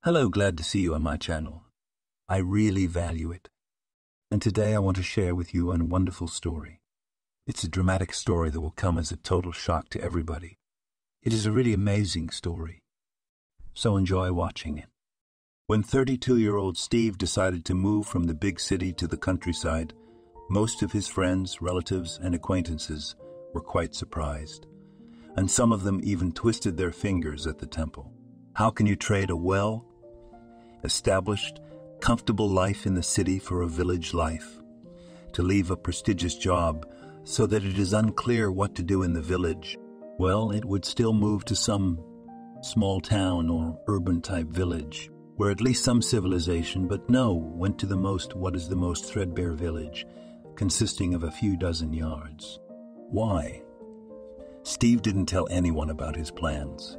Hello, glad to see you on my channel. I really value it. And today I want to share with you a wonderful story. It's a dramatic story that will come as a total shock to everybody. It is a really amazing story. So enjoy watching it. When 32-year-old Steve decided to move from the big city to the countryside, most of his friends, relatives, and acquaintances were quite surprised. And some of them even twisted their fingers at the temple. How can you trade a well-established, comfortable life in the city for a village life? To leave a prestigious job so that it is unclear what to do in the village? Well, it would still move to some small town or urban-type village, where at least some civilization, but no, went to the most threadbare village, consisting of a few dozen yards. Why? Steve didn't tell anyone about his plans,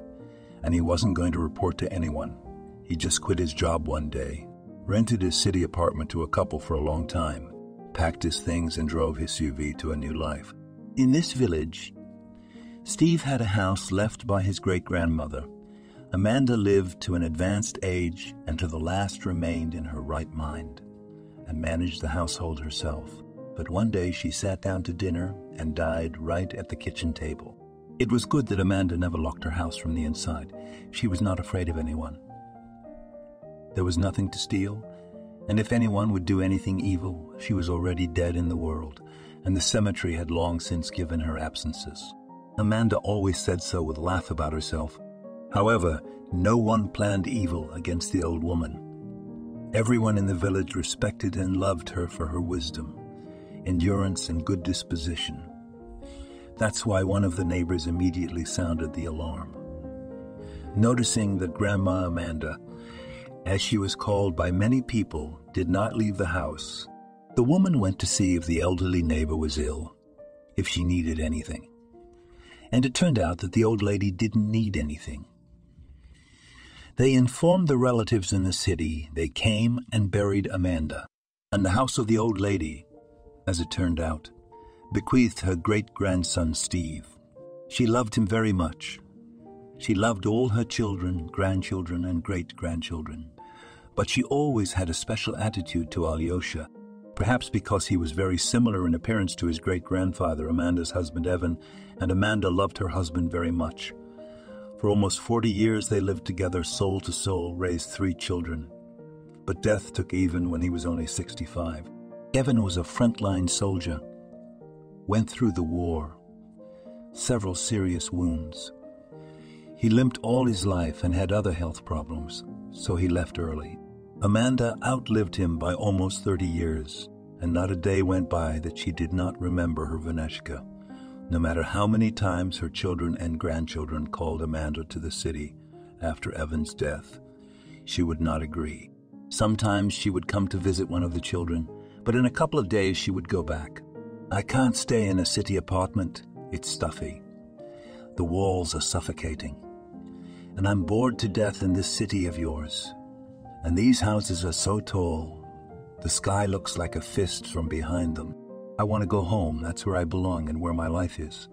and he wasn't going to report to anyone. He just quit his job one day, rented his city apartment to a couple for a long time, packed his things and drove his SUV to a new life. In this village, Steve had a house left by his great-grandmother. Amanda lived to an advanced age and to the last remained in her right mind and managed the household herself. But one day she sat down to dinner and died right at the kitchen table. It was good that Amanda never locked her house from the inside. She was not afraid of anyone. There was nothing to steal, and if anyone would do anything evil, she was already dead in the world, and the cemetery had long since given her absences. Amanda always said so with a laugh about herself. However, no one planned evil against the old woman. Everyone in the village respected and loved her for her wisdom, endurance, and good disposition. That's why one of the neighbors immediately sounded the alarm. Noticing that Grandma Amanda, as she was called by many people, did not leave the house, the woman went to see if the elderly neighbor was ill, if she needed anything. And it turned out that the old lady didn't need anything. They informed the relatives in the city. They came and buried Amanda, and the house of the old lady, as it turned out, bequeathed her great-grandson Steve. She loved him very much. She loved all her children, grandchildren, and great-grandchildren. But she always had a special attitude to Alyosha, perhaps because he was very similar in appearance to his great-grandfather, Amanda's husband Evan, and Amanda loved her husband very much. For almost 40 years they lived together soul to soul, raised 3 children. But death took Evan when he was only 65. Evan was a frontline soldier, went through the war, several serious wounds. He limped all his life and had other health problems, so he left early. Amanda outlived him by almost 30 years, and not a day went by that she did not remember her Vaneshka. No matter how many times her children and grandchildren called Amanda to the city after Evan's death, she would not agree. Sometimes she would come to visit one of the children, but in a couple of days she would go back. I can't stay in a city apartment. It's stuffy. The walls are suffocating. And I'm bored to death in this city of yours. And these houses are so tall. The sky looks like a fist from behind them. I want to go home. That's where I belong and where my life is.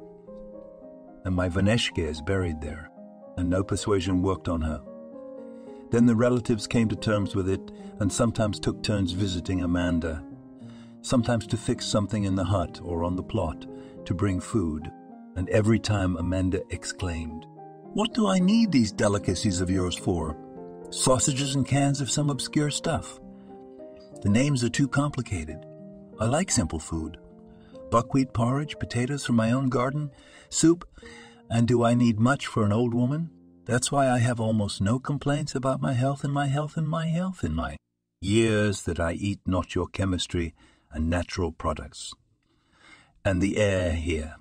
And my Vaneshka is buried there, and no persuasion worked on her. Then the relatives came to terms with it and sometimes took turns visiting Amanda, sometimes to fix something in the hut or on the plot, to bring food. And every time Amanda exclaimed, "What do I need these delicacies of yours for? Sausages and cans of some obscure stuff. The names are too complicated. I like simple food. Buckwheat porridge, potatoes from my own garden, soup, and do I need much for an old woman? That's why I have almost no complaints about my health and my health and my health in my years that I eat not your chemistry and natural products. And the air here,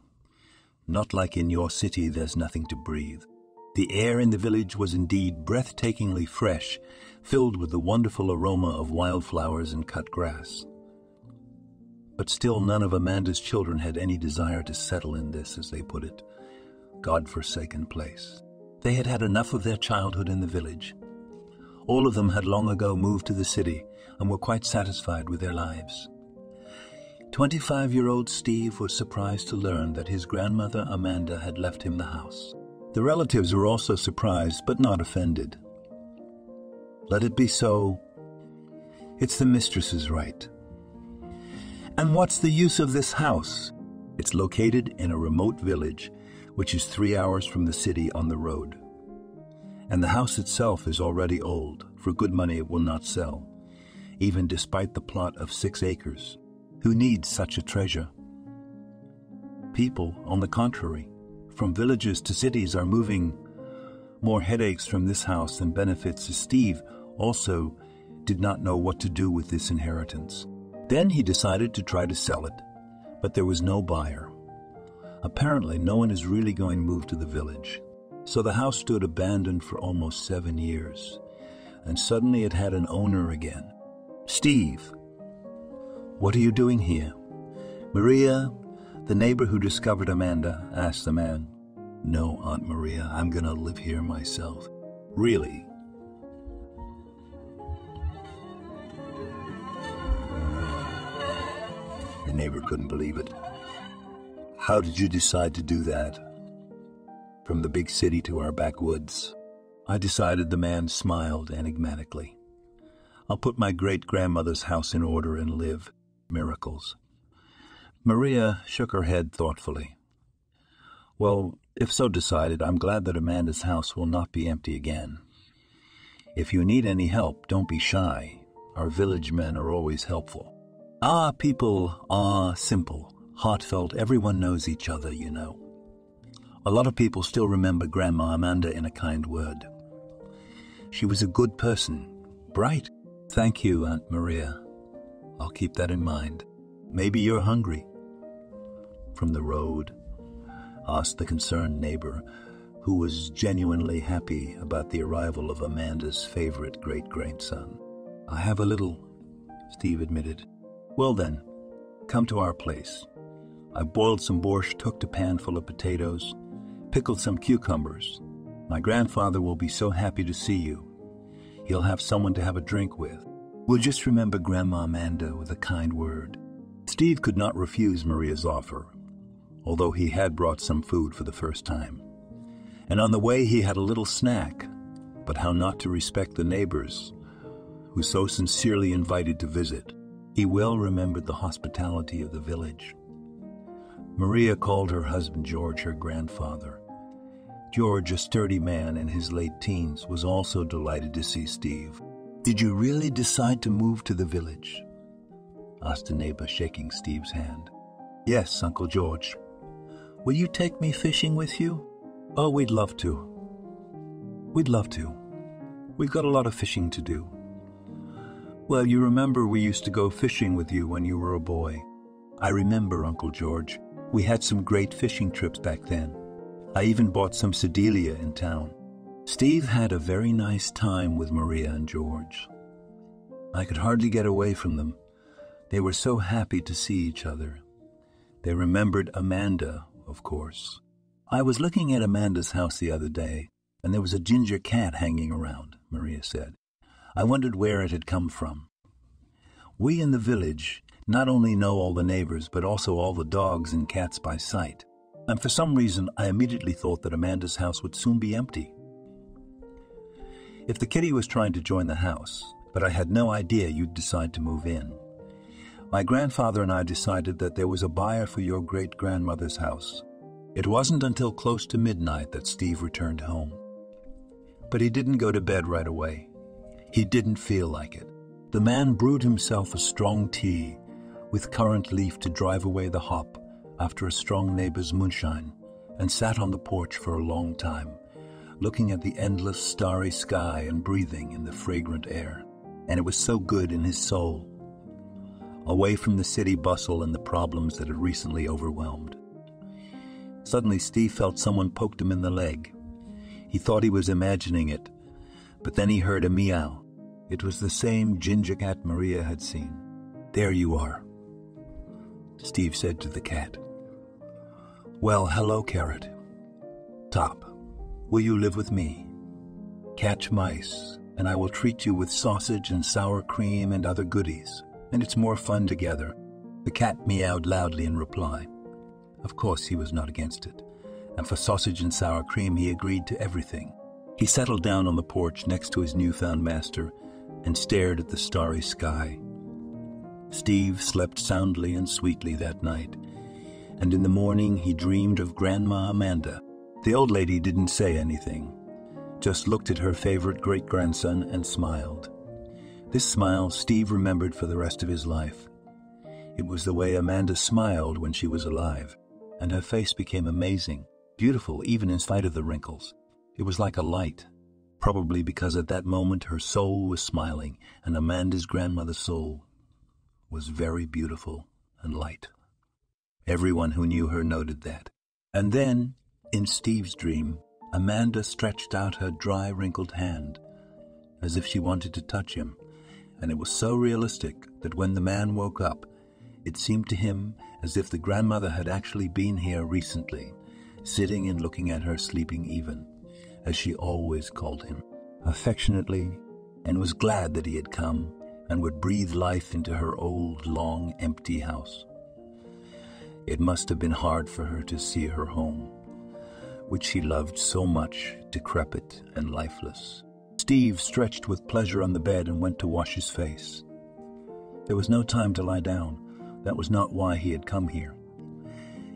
not like in your city, there's nothing to breathe." The air in the village was indeed breathtakingly fresh, filled with the wonderful aroma of wildflowers and cut grass. But still none of Amanda's children had any desire to settle in this, as they put it, God-forsaken place. They had had enough of their childhood in the village. All of them had long ago moved to the city and were quite satisfied with their lives. 25-year-old Steve was surprised to learn that his grandmother Amanda had left him the house. The relatives were also surprised but not offended. Let it be so. It's the mistress's right. And what's the use of this house? It's located in a remote village, which is 3 hours from the city on the road. And the house itself is already old. For good money it will not sell, even despite the plot of 6 acres. Who needs such a treasure? People, on the contrary, from villages to cities are moving. More headaches from this house than benefits, as Steve also did not know what to do with this inheritance. Then he decided to try to sell it, but there was no buyer. Apparently, no one is really going to move to the village. So the house stood abandoned for almost 7 years, and suddenly it had an owner again. Steve, what are you doing here? Maria, the neighbor who discovered Amanda, asked the man. No, Aunt Maria, I'm going to live here myself. Really? The neighbor couldn't believe it. How did you decide to do that? From the big city to our backwoods? I decided. The man smiled enigmatically. I'll put my great-grandmother's house in order and live. Miracles. Maria shook her head thoughtfully. Well, if so decided, I'm glad that Amanda's house will not be empty again. If you need any help, don't be shy. Our village men are always helpful. Our people are simple, heartfelt. Everyone knows each other, you know. A lot of people still remember Grandma Amanda in a kind word. She was a good person, bright. Thank you, Aunt Maria. I'll keep that in mind. Maybe you're hungry. From the road, asked the concerned neighbor, who was genuinely happy about the arrival of Amanda's favorite great-grandson. I have a little, Steve admitted. Well then, come to our place. I boiled some borscht, cooked a pan full of potatoes, pickled some cucumbers. My grandfather will be so happy to see you. He'll have someone to have a drink with. We'll just remember Grandma Amanda with a kind word. Steve could not refuse Maria's offer, although he had brought some food for the first time. And on the way he had a little snack. But how not to respect the neighbors who so sincerely invited to visit. He well remembered the hospitality of the village. Maria called her husband George her grandfather. George, a sturdy man in his late teens, was also delighted to see Steve. Did you really decide to move to the village? Asked a neighbor, shaking Steve's hand. Yes, Uncle George. Will you take me fishing with you? Oh, we'd love to. We'd love to. We've got a lot of fishing to do. Well, you remember we used to go fishing with you when you were a boy. I remember, Uncle George. We had some great fishing trips back then. I even bought some Sedelia in town. Steve had a very nice time with Maria and George. I could hardly get away from them. They were so happy to see each other. They remembered Amanda, of course. I was looking at Amanda's house the other day, and there was a ginger cat hanging around, Maria said. I wondered where it had come from. We in the village not only know all the neighbors, but also all the dogs and cats by sight. And for some reason, I immediately thought that Amanda's house would soon be empty. If the kitty was trying to join the house, but I had no idea you'd decide to move in. My grandfather and I decided that there was a buyer for your great-grandmother's house. It wasn't until close to midnight that Steve returned home. But he didn't go to bed right away. He didn't feel like it. The man brewed himself a strong tea with currant leaf to drive away the hop after a strong neighbor's moonshine, and sat on the porch for a long time, looking at the endless starry sky and breathing in the fragrant air. And it was so good in his soul, away from the city bustle and the problems that had recently overwhelmed. Suddenly Steve felt someone poked him in the leg. He thought he was imagining it, but then he heard a meow. It was the same ginger cat Maria had seen. There you are, Steve said to the cat. Well, hello, Carrot. Top, will you live with me? Catch mice, and I will treat you with sausage and sour cream and other goodies, and it's more fun together. The cat meowed loudly in reply. Of course, he was not against it, and for sausage and sour cream he agreed to everything. He settled down on the porch next to his newfound master and stared at the starry sky. Steve slept soundly and sweetly that night, and in the morning he dreamed of Grandma Amanda. The old lady didn't say anything, just looked at her favorite great-grandson and smiled. This smile Steve remembered for the rest of his life. It was the way Amanda smiled when she was alive, and her face became amazing, beautiful even in spite of the wrinkles. It was like a light, probably because at that moment her soul was smiling, and Amanda's grandmother's soul was very beautiful and light. Everyone who knew her noted that. And then, in Steve's dream, Amanda stretched out her dry, wrinkled hand, as if she wanted to touch him, and it was so realistic that when the man woke up, it seemed to him as if the grandmother had actually been here recently, sitting and looking at her sleeping even, as she always called him, affectionately, and was glad that he had come and would breathe life into her old, long, empty house. It must have been hard for her to see her home, which she loved so much, decrepit and lifeless. Steve stretched with pleasure on the bed and went to wash his face. There was no time to lie down. That was not why he had come here.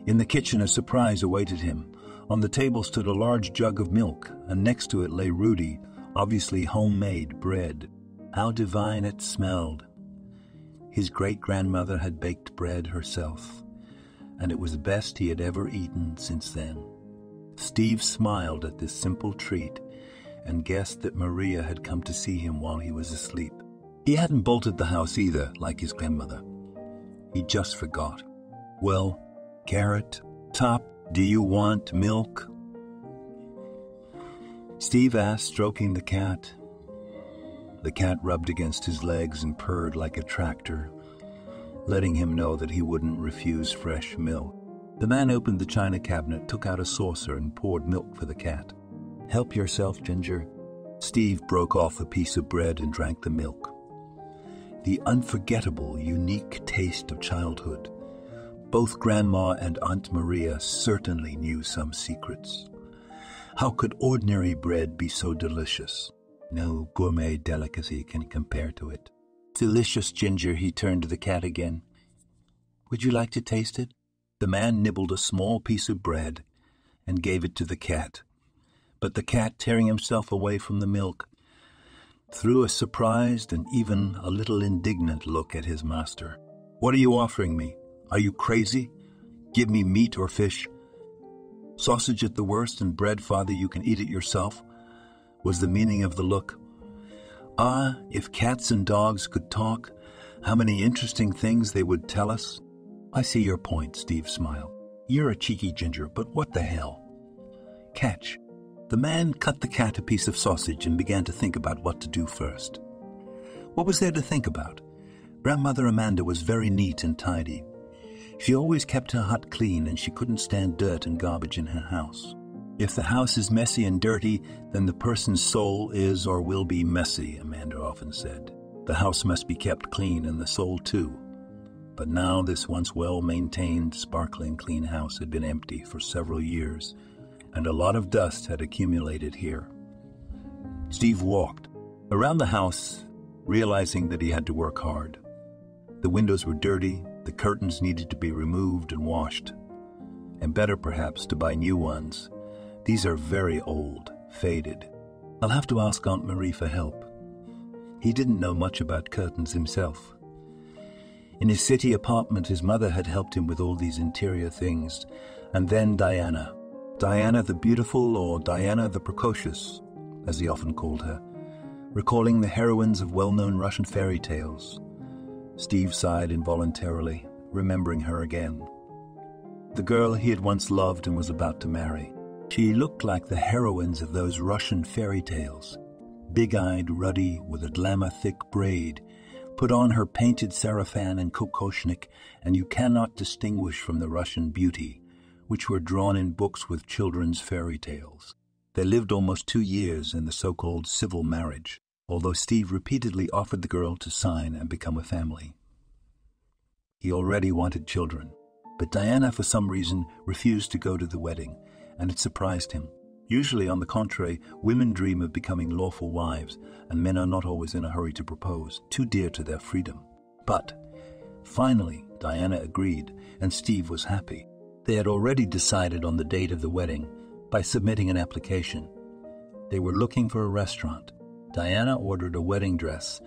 In the kitchen, a surprise awaited him. On the table stood a large jug of milk, and next to it lay Rudy, obviously homemade bread. How divine it smelled! His great-grandmother had baked bread herself, and it was the best he had ever eaten since then. Steve smiled at this simple treat and guessed that Maria had come to see him while he was asleep. He hadn't bolted the house either, like his grandmother. He just forgot. Well, Carrot, Top, do you want milk? Steve asked, stroking the cat. The cat rubbed against his legs and purred like a tractor, letting him know that he wouldn't refuse fresh milk. The man opened the china cabinet, took out a saucer, and poured milk for the cat. Help yourself, Ginger. Steve broke off a piece of bread and drank the milk. The unforgettable, unique taste of childhood. Both Grandma and Aunt Maria certainly knew some secrets. How could ordinary bread be so delicious? No gourmet delicacy can compare to it. Delicious, Ginger, he turned to the cat again. Would you like to taste it? The man nibbled a small piece of bread and gave it to the cat. But the cat, tearing himself away from the milk, threw a surprised and even a little indignant look at his master. What are you offering me? Are you crazy? Give me meat or fish. Sausage at the worst, and bread, Father, you can eat it yourself, was the meaning of the look. Ah, if cats and dogs could talk, how many interesting things they would tell us. I see your point, Steve smiled. You're a cheeky Ginger, but what the hell? Catch. The man cut the cat a piece of sausage and began to think about what to do first. What was there to think about? Grandmother Amanda was very neat and tidy. She always kept her hut clean, and she couldn't stand dirt and garbage in her house. If the house is messy and dirty, then the person's soul is or will be messy, Amanda often said. The house must be kept clean, and the soul too. But now this once well-maintained, sparkling clean house had been empty for several years, and a lot of dust had accumulated here. Steve walked around the house, realizing that he had to work hard. The windows were dirty, the curtains needed to be removed and washed, and better perhaps to buy new ones. These are very old, faded. I'll have to ask Aunt Marie for help. He didn't know much about curtains himself. In his city apartment, his mother had helped him with all these interior things, and then Diana. Diana the Beautiful, or Diana the Precocious, as he often called her, recalling the heroines of well-known Russian fairy tales. Steve sighed involuntarily, remembering her again. The girl he had once loved and was about to marry. She looked like the heroines of those Russian fairy tales, big-eyed, ruddy, with a glamour-thick braid, put on her painted sarafan and kokoshnik, and you cannot distinguish from the Russian beauty, which were drawn in books with children's fairy tales. They lived almost 2 years in the so-called civil marriage, although Steve repeatedly offered the girl to sign and become a family. He already wanted children, but Diana, for some reason, refused to go to the wedding, and it surprised him. Usually, on the contrary, women dream of becoming lawful wives, and men are not always in a hurry to propose, too dear to their freedom. But finally, Diana agreed, and Steve was happy. They had already decided on the date of the wedding by submitting an application. They were looking for a restaurant. Diana ordered a wedding dress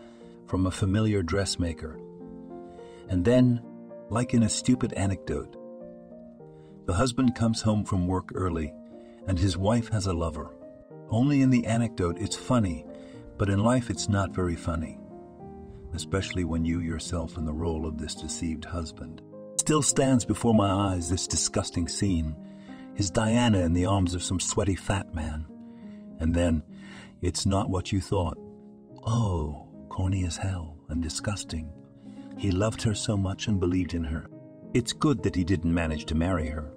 from a familiar dressmaker. And then, like in a stupid anecdote, the husband comes home from work early, and his wife has a lover. Only in the anecdote it's funny, but in life it's not very funny, especially when you yourself in the role of this deceived husband. Still stands before my eyes this disgusting scene, his Diana in the arms of some sweaty fat man. And then, it's not what you thought. Oh, corny as hell and disgusting. He loved her so much and believed in her. It's good that he didn't manage to marry her.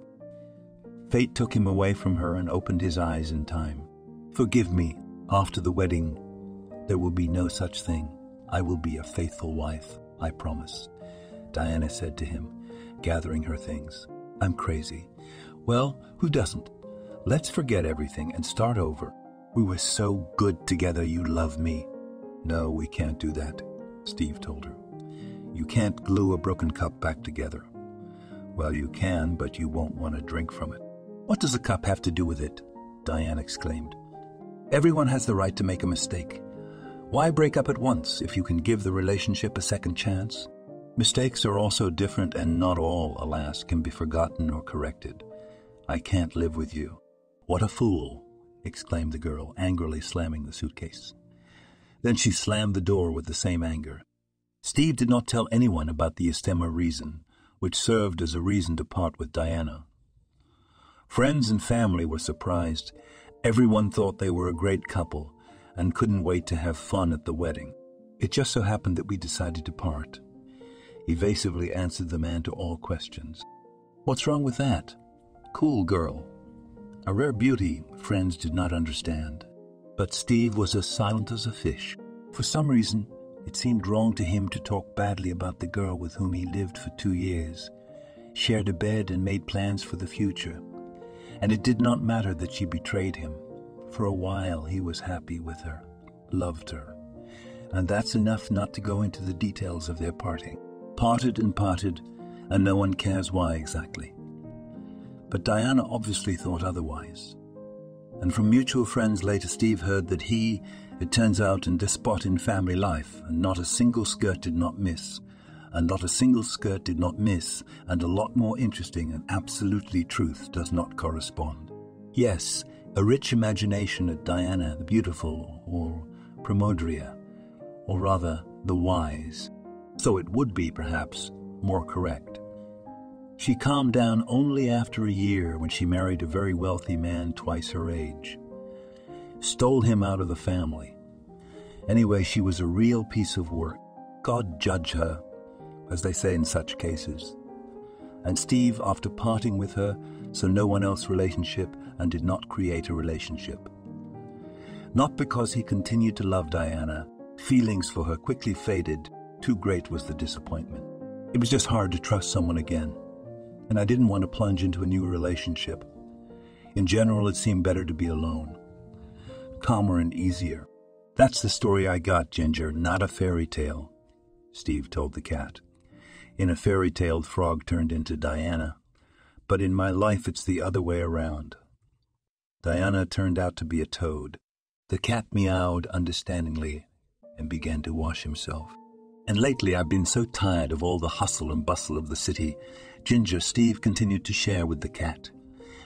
Fate took him away from her and opened his eyes in time. Forgive me, after the wedding, there will be no such thing. I will be a faithful wife, I promise, Diana said to him, gathering her things. I'm crazy. Well, who doesn't? Let's forget everything and start over. We were so good together, you love me. No, we can't do that, Steve told her. You can't glue a broken cup back together. Well, you can, but you won't want to drink from it. What does a cup have to do with it? Diane exclaimed. Everyone has the right to make a mistake. Why break up at once if you can give the relationship a second chance? Mistakes are also different, and not all, alas, can be forgotten or corrected. I can't live with you. What a fool, exclaimed the girl, angrily slamming the suitcase. Then she slammed the door with the same anger. Steve did not tell anyone about the Estema reason, which served as a reason to part with Diana. Friends and family were surprised. Everyone thought they were a great couple and couldn't wait to have fun at the wedding. It just so happened that we decided to part. Evasively answered the man to all questions. What's wrong with that? Cool girl. A rare beauty friends did not understand. But Steve was as silent as a fish. For some reason, it seemed wrong to him to talk badly about the girl with whom he lived for 2 years, shared a bed and made plans for the future. And it did not matter that she betrayed him. For a while he was happy with her, loved her. And that's enough not to go into the details of their parting. Parted, and no one cares why exactly. But Diana obviously thought otherwise. And from mutual friends later Steve heard that he, it turns out, in this spot in family life, and not a single skirt did not miss, and not a single skirt did not miss, and a lot more interesting and absolutely truth does not correspond. Yes, a rich imagination at Diana the Beautiful, or Primodria, or rather the Wise. So it would be, perhaps, more correct. She calmed down only after a year when she married a very wealthy man twice her age. Stole him out of the family. Anyway, she was a real piece of work. God judge her, as they say in such cases. And Steve, after parting with her, saw no one else relationship and did not create a relationship. Not because he continued to love Diana. Feelings for her quickly faded. Too great was the disappointment. It was just hard to trust someone again. And I didn't want to plunge into a new relationship. In general, it seemed better to be alone. Calmer and easier. That's the story I got, Ginger, not a fairy tale, Steve told the cat. In a fairy tale, Frog turned into Diana. But in my life, it's the other way around. Diana turned out to be a toad. The cat meowed understandingly and began to wash himself. And lately I've been so tired of all the hustle and bustle of the city. Ginger, Steve continued to share with the cat,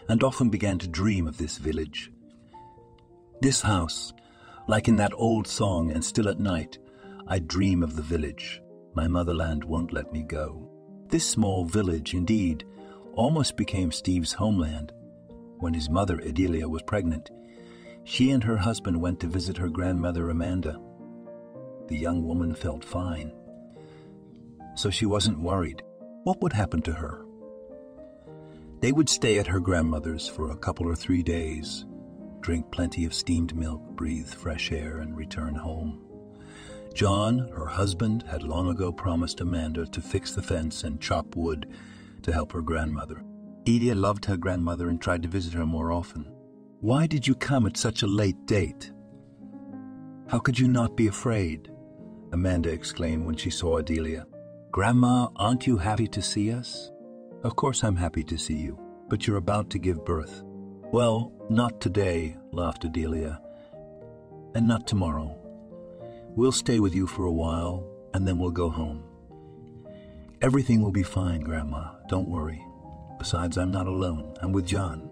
and often began to dream of this village. This house, like in that old song, and still at night, I dream of the village. My motherland won't let me go. This small village, indeed, almost became Steve's homeland. When his mother, Adelia, was pregnant, she and her husband went to visit her grandmother, Amanda. The young woman felt fine, so she wasn't worried. What would happen to her? They would stay at her grandmother's for a couple or 3 days, drink plenty of steamed milk, breathe fresh air, and return home. John, her husband, had long ago promised Amanda to fix the fence and chop wood to help her grandmother. Edie loved her grandmother and tried to visit her more often. Why did you come at such a late date? How could you not be afraid? Amanda exclaimed when she saw Adelia. Grandma, aren't you happy to see us? Of course I'm happy to see you, but you're about to give birth. Well, not today, laughed Adelia, and not tomorrow. We'll stay with you for a while, and then we'll go home. Everything will be fine, Grandma. Don't worry. Besides, I'm not alone. I'm with John.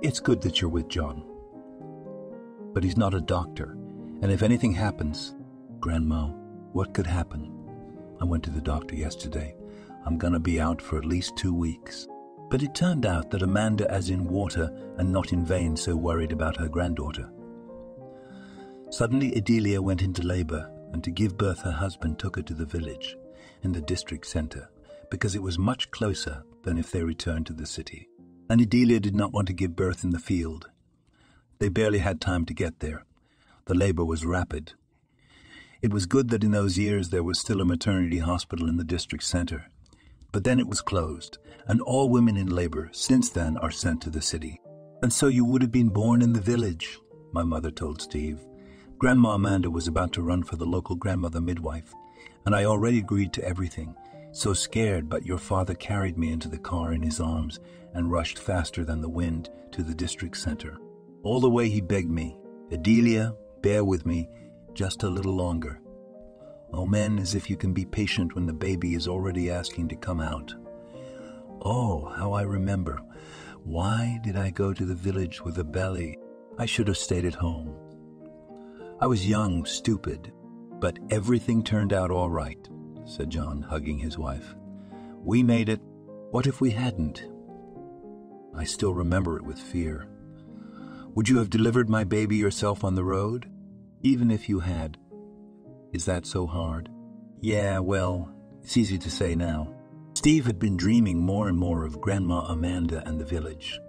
It's good that you're with John. But he's not a doctor, and if anything happens, Grandma, what could happen? I went to the doctor yesterday. I'm gonna be out for at least 2 weeks. But it turned out that Amanda, as in water, and not in vain so worried about her granddaughter. Suddenly Adelia went into labor, and to give birth her husband took her to the village, in the district center, because it was much closer than if they returned to the city. And Adelia did not want to give birth in the field. They barely had time to get there. The labor was rapid. It was good that in those years there was still a maternity hospital in the district center. But then it was closed, and all women in labor since then are sent to the city. And so you would have been born in the village, my mother told Steve. Grandma Amanda was about to run for the local grandmother midwife, and I already agreed to everything. So scared, but your father carried me into the car in his arms and rushed faster than the wind to the district center. All the way he begged me, Adelia, bear with me just a little longer. Oh, men, as if you can be patient when the baby is already asking to come out. Oh, how I remember. Why did I go to the village with a belly? I should have stayed at home. I was young, stupid, but everything turned out all right, said John, hugging his wife. We made it. What if we hadn't? I still remember it with fear. Would you have delivered my baby yourself on the road? Even if you had. Is that so hard? Yeah, well, it's easy to say now. Steve had been dreaming more and more of Grandma Amanda and the village,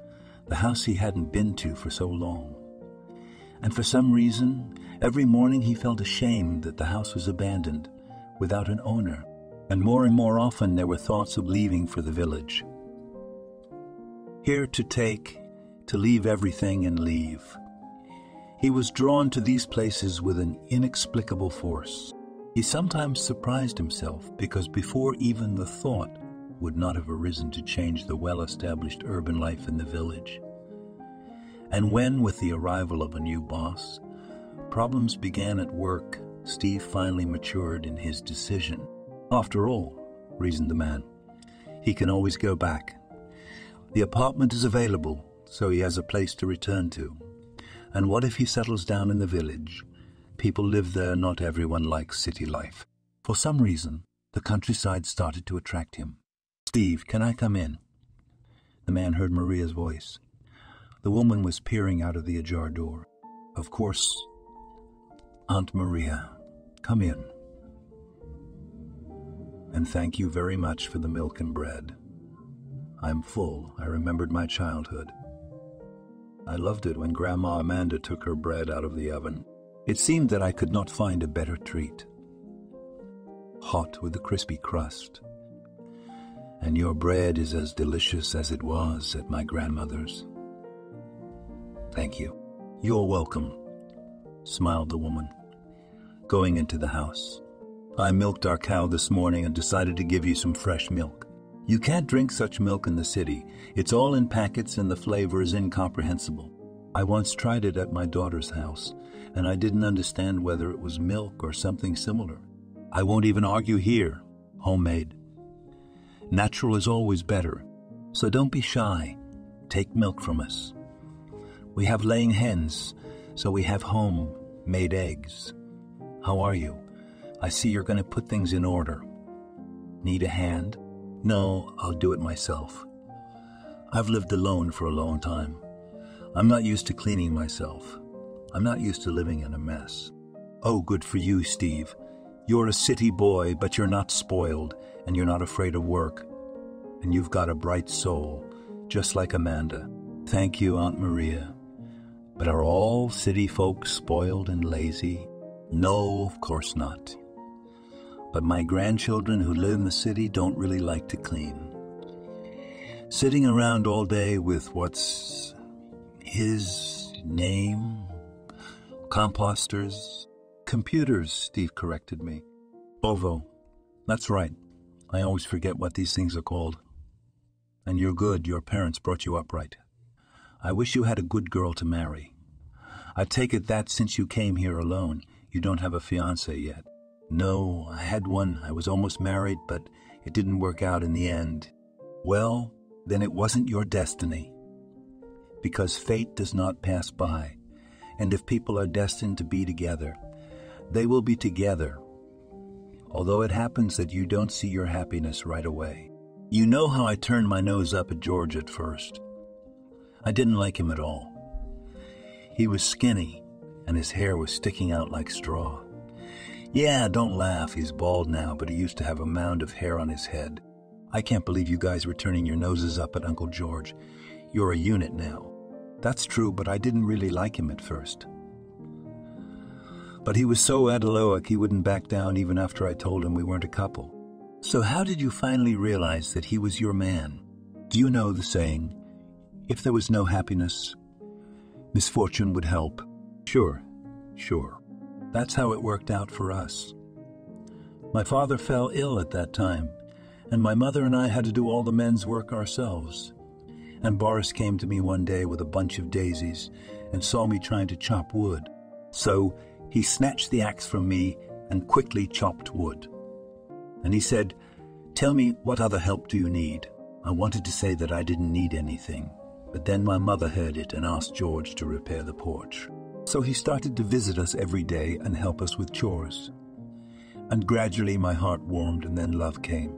the house he hadn't been to for so long. And for some reason, every morning he felt ashamed that the house was abandoned, without an owner, and more often there were thoughts of leaving for the village. Here to leave everything and leave. He was drawn to these places with an inexplicable force. He sometimes surprised himself because before even the thought would not have arisen to change the well-established urban life in the village. And when, with the arrival of a new boss, problems began at work, Steve finally matured in his decision. After all, reasoned the man, he can always go back. The apartment is available, so he has a place to return to. And what if he settles down in the village? People live there, not everyone likes city life. For some reason, the countryside started to attract him. Steve, can I come in? The man heard Maria's voice. The woman was peering out of the ajar door. Of course, Aunt Maria, come in. And thank you very much for the milk and bread. I'm full. I remembered my childhood. I loved it when Grandma Amanda took her bread out of the oven. It seemed that I could not find a better treat. Hot with a crispy crust. And your bread is as delicious as it was at my grandmother's. Thank you. You're welcome, smiled the woman, going into the house. I milked our cow this morning and decided to give you some fresh milk. You can't drink such milk in the city. It's all in packets and the flavor is incomprehensible. I once tried it at my daughter's house, and I didn't understand whether it was milk or something similar. I won't even argue here. Homemade. Natural is always better, so don't be shy. Take milk from us. We have laying hens, so we have home-made eggs. How are you? I see you're going to put things in order. Need a hand? No, I'll do it myself. I've lived alone for a long time. I'm not used to cleaning myself. I'm not used to living in a mess. Oh, good for you, Steve. You're a city boy, but you're not spoiled, and you're not afraid of work. And you've got a bright soul, just like Amanda. Thank you, Aunt Maria. But are all city folks spoiled and lazy? No, of course not. But my grandchildren who live in the city don't really like to clean. Sitting around all day with what's his name? Composters? Computers, Steve corrected me. Ovo. That's right. I always forget what these things are called. And you're good. Your parents brought you up right. I wish you had a good girl to marry. I take it that since you came here alone, you don't have a fiancé yet. No, I had one. I was almost married, but it didn't work out in the end. Well, then it wasn't your destiny. Because fate does not pass by, and if people are destined to be together, they will be together. Although it happens that you don't see your happiness right away. You know how I turned my nose up at George at first. I didn't like him at all. He was skinny, and his hair was sticking out like straw. Yeah, don't laugh, he's bald now, but he used to have a mound of hair on his head. I can't believe you guys were turning your noses up at Uncle George. You're a unit now. That's true, but I didn't really like him at first. But he was so adoloic he wouldn't back down even after I told him we weren't a couple. So how did you finally realize that he was your man? Do you know the saying, if there was no happiness, misfortune would help? Sure. That's how it worked out for us. My father fell ill at that time, and my mother and I had to do all the men's work ourselves. And Boris came to me one day with a bunch of daisies and saw me trying to chop wood. So he snatched the axe from me and quickly chopped wood. And he said, "Tell me, what other help do you need?" I wanted to say that I didn't need anything, but then my mother heard it and asked George to repair the porch. So he started to visit us every day and help us with chores. And gradually my heart warmed and then love came.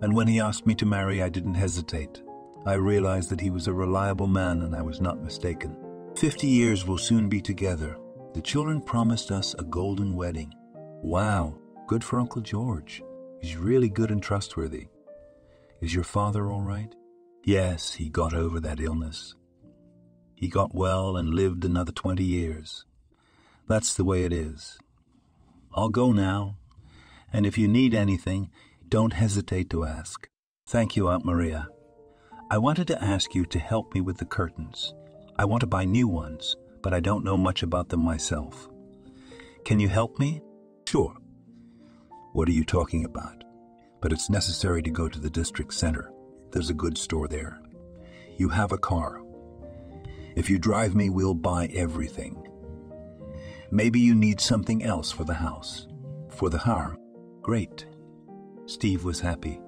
And when he asked me to marry, I didn't hesitate. I realized that he was a reliable man and I was not mistaken. 50 years will soon be together. The children promised us a golden wedding. Wow, good for Uncle George. He's really good and trustworthy. Is your father all right? Yes, he got over that illness. He got well and lived another 20 years. That's the way it is. I'll go now, and if you need anything, don't hesitate to ask. Thank you, Aunt Maria. I wanted to ask you to help me with the curtains. I want to buy new ones, but I don't know much about them myself. Can you help me? Sure. What are you talking about? But it's necessary to go to the district center. There's a good store there. You have a car. If you drive me, we'll buy everything. Maybe you need something else for the house. For the harm. Great. Steve was happy.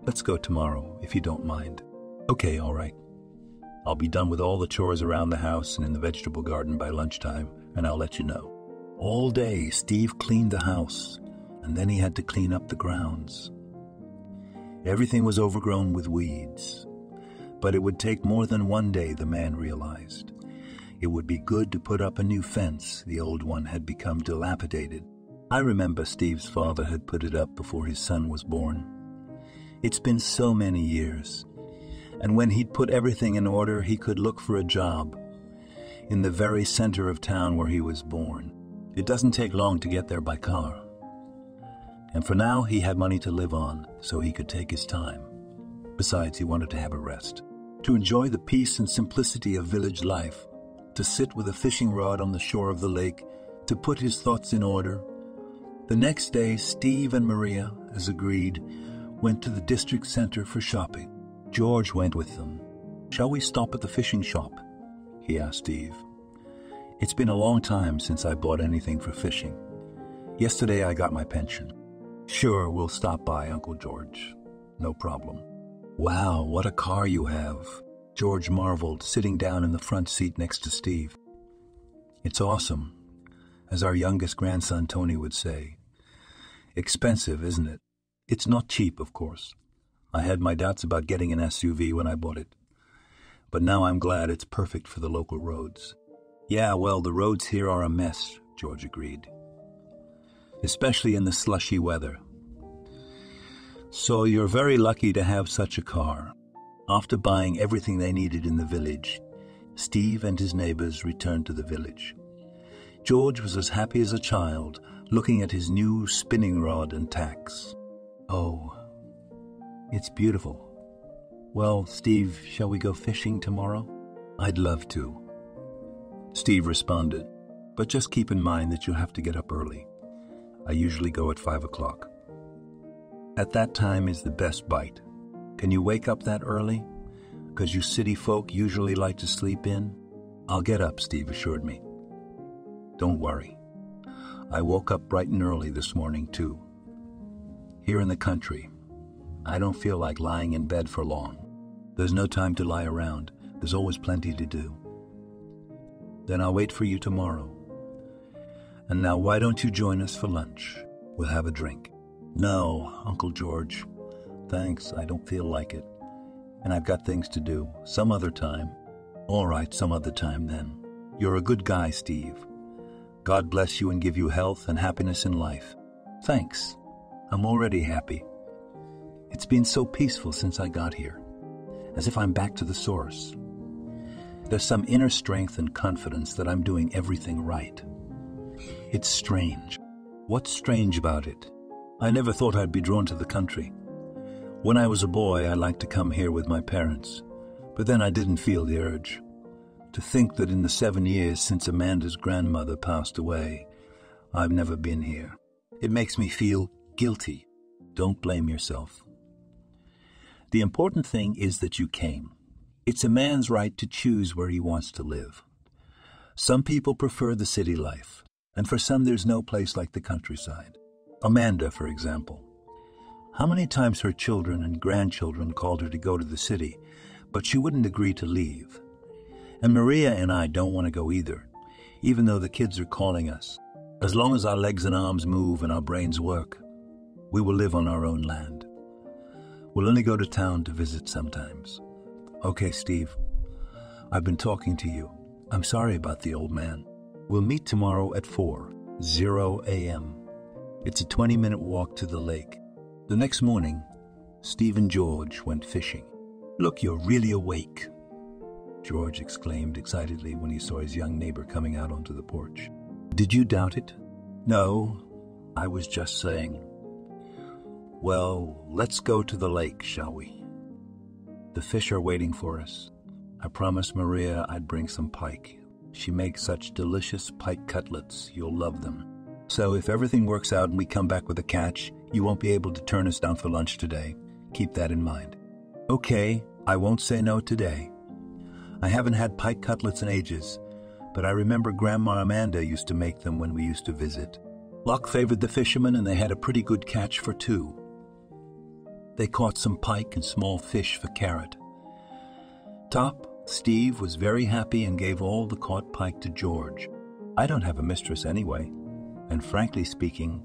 Let's go tomorrow, if you don't mind. Okay, all right. I'll be done with all the chores around the house and in the vegetable garden by lunchtime, and I'll let you know. All day, Steve cleaned the house, and then he had to clean up the grounds. Everything was overgrown with weeds. But it would take more than one day, the man realized. It would be good to put up a new fence. The old one had become dilapidated. I remember Steve's father had put it up before his son was born. It's been so many years. And when he'd put everything in order, he could look for a job in the very center of town where he was born. It doesn't take long to get there by car. And for now, he had money to live on, so he could take his time. Besides, he wanted to have a rest. To enjoy the peace and simplicity of village life, to sit with a fishing rod on the shore of the lake, to put his thoughts in order. The next day, Steve and Maria, as agreed, went to the district center for shopping. George went with them. "Shall we stop at the fishing shop?" he asked Steve. "It's been a long time since I bought anything for fishing. Yesterday I got my pension." "Sure, we'll stop by, Uncle George. No problem." "Wow, what a car you have," George marveled, sitting down in the front seat next to Steve. "It's awesome," as our youngest grandson Tony would say. "Expensive, isn't it?" "It's not cheap, of course. I had my doubts about getting an SUV when I bought it. But now I'm glad it's perfect for the local roads." "Yeah, well, the roads here are a mess," George agreed. "Especially in the slushy weather. So you're very lucky to have such a car." After buying everything they needed in the village, Steve and his neighbors returned to the village. George was as happy as a child, looking at his new spinning rod and tacks. "Oh, it's beautiful. Well, Steve, shall we go fishing tomorrow?" "I'd love to. Steve responded, "But just keep in mind that you'll have to get up early. I usually go at 5 o'clock. At that time is the best bite. Can you wake up that early? 'Cause you city folk usually like to sleep in." "I'll get up," Steve assured me. "Don't worry. I woke up bright and early this morning, too. Here in the country, I don't feel like lying in bed for long. There's no time to lie around. There's always plenty to do." "Then I'll wait for you tomorrow. And now why don't you join us for lunch? We'll have a drink." "No, Uncle George. Thanks, I don't feel like it. And I've got things to do. Some other time." "All right, some other time then. You're a good guy, Steve. God bless you and give you health and happiness in life." "Thanks. I'm already happy. It's been so peaceful since I got here, as if I'm back to the source. There's some inner strength and confidence that I'm doing everything right. It's strange." "What's strange about it?" "I never thought I'd be drawn to the country. When I was a boy, I liked to come here with my parents, but then I didn't feel the urge. To think that in the 7 years since Amanda's grandmother passed away, I've never been here. It makes me feel guilty." "Don't blame yourself. The important thing is that you came. It's a man's right to choose where he wants to live. Some people prefer the city life, and for some there's no place like the countryside. Amanda, for example. How many times her children and grandchildren called her to go to the city, but she wouldn't agree to leave. And Maria and I don't want to go either, even though the kids are calling us. As long as our legs and arms move and our brains work, we will live on our own land. We'll only go to town to visit sometimes." "Okay, Steve. I've been talking to you. I'm sorry about the old man. We'll meet tomorrow at 4:00 a.m. It's a 20-minute walk to the lake." The next morning, Steve and George went fishing. "Look, you're really awake," George exclaimed excitedly when he saw his young neighbor coming out onto the porch. "Did you doubt it?" "No, I was just saying." "Well, let's go to the lake, shall we? The fish are waiting for us. I promised Maria I'd bring some pike. She makes such delicious pike cutlets, you'll love them. So if everything works out and we come back with a catch, you won't be able to turn us down for lunch today. Keep that in mind." "Okay, I won't say no today. I haven't had pike cutlets in ages, but I remember Grandma Amanda used to make them when we used to visit. Luck favored the fishermen and they had a pretty good catch for two. They caught some pike and small fish for carrot. Steve was very happy and gave all the caught pike to George. I don't have a mistress anyway, and frankly speaking,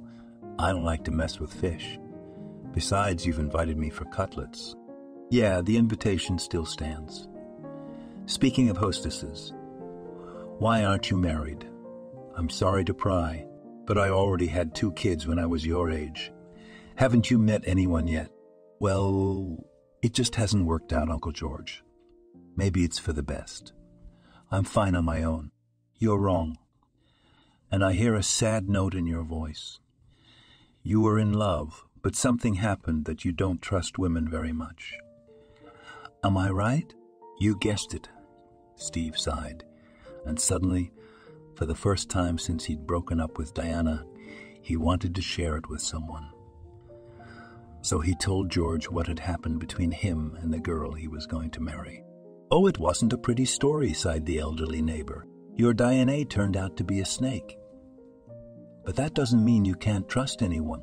I don't like to mess with fish. Besides, you've invited me for cutlets." "Yeah, the invitation still stands. Speaking of hostesses, why aren't you married? I'm sorry to pry, but I already had 2 kids when I was your age. Haven't you met anyone yet?" "Well, it just hasn't worked out, Uncle George. Maybe it's for the best. I'm fine on my own." "You're wrong. And I hear a sad note in your voice. You were in love, but something happened that you don't trust women very much. Am I right?" "You guessed it," Steve sighed, and suddenly, for the first time since he'd broken up with Diana, he wanted to share it with someone. So he told George what had happened between him and the girl he was going to marry. "Oh, it wasn't a pretty story," sighed the elderly neighbor. "Your DNA turned out to be a snake. But that doesn't mean you can't trust anyone.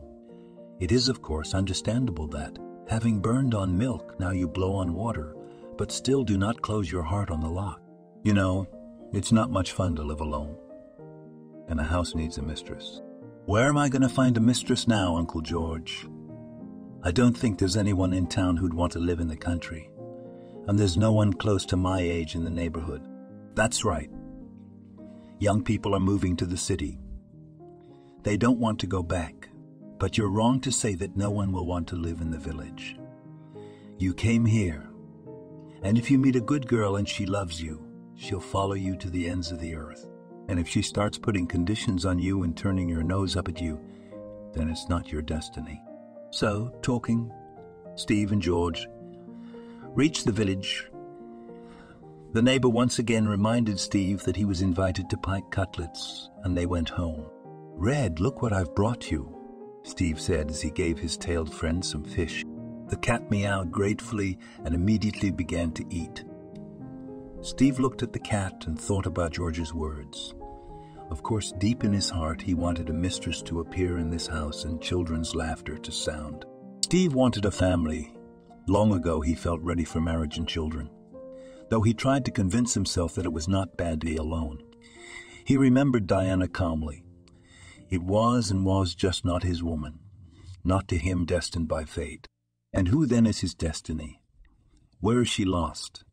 It is, of course, understandable that, having burned on milk, now you blow on water, but still do not close your heart on the lock. You know, it's not much fun to live alone. And a house needs a mistress." "Where am I going to find a mistress now, Uncle George? I don't think there's anyone in town who'd want to live in the country. And there's no one close to my age in the neighborhood." "That's right. Young people are moving to the city. They don't want to go back, but you're wrong to say that no one will want to live in the village. You came here, and if you meet a good girl and she loves you, she'll follow you to the ends of the earth. And if she starts putting conditions on you and turning your nose up at you, then it's not your destiny." So, talking, Steve and George reached the village The neighbor once again reminded Steve that he was invited to pike cutlets, and they went home. "Red, look what I've brought you," Steve said as he gave his tailed friend some fish. The cat meowed gratefully and immediately began to eat. Steve looked at the cat and thought about George's words. Of course, deep in his heart, he wanted a mistress to appear in this house and children's laughter to sound. Steve wanted a family. Long ago, he felt ready for marriage and children, though he tried to convince himself that it was not bad to be alone. He remembered Diana calmly. It was and was just not his woman, not to him destined by fate. And who then is his destiny? Where is she lost?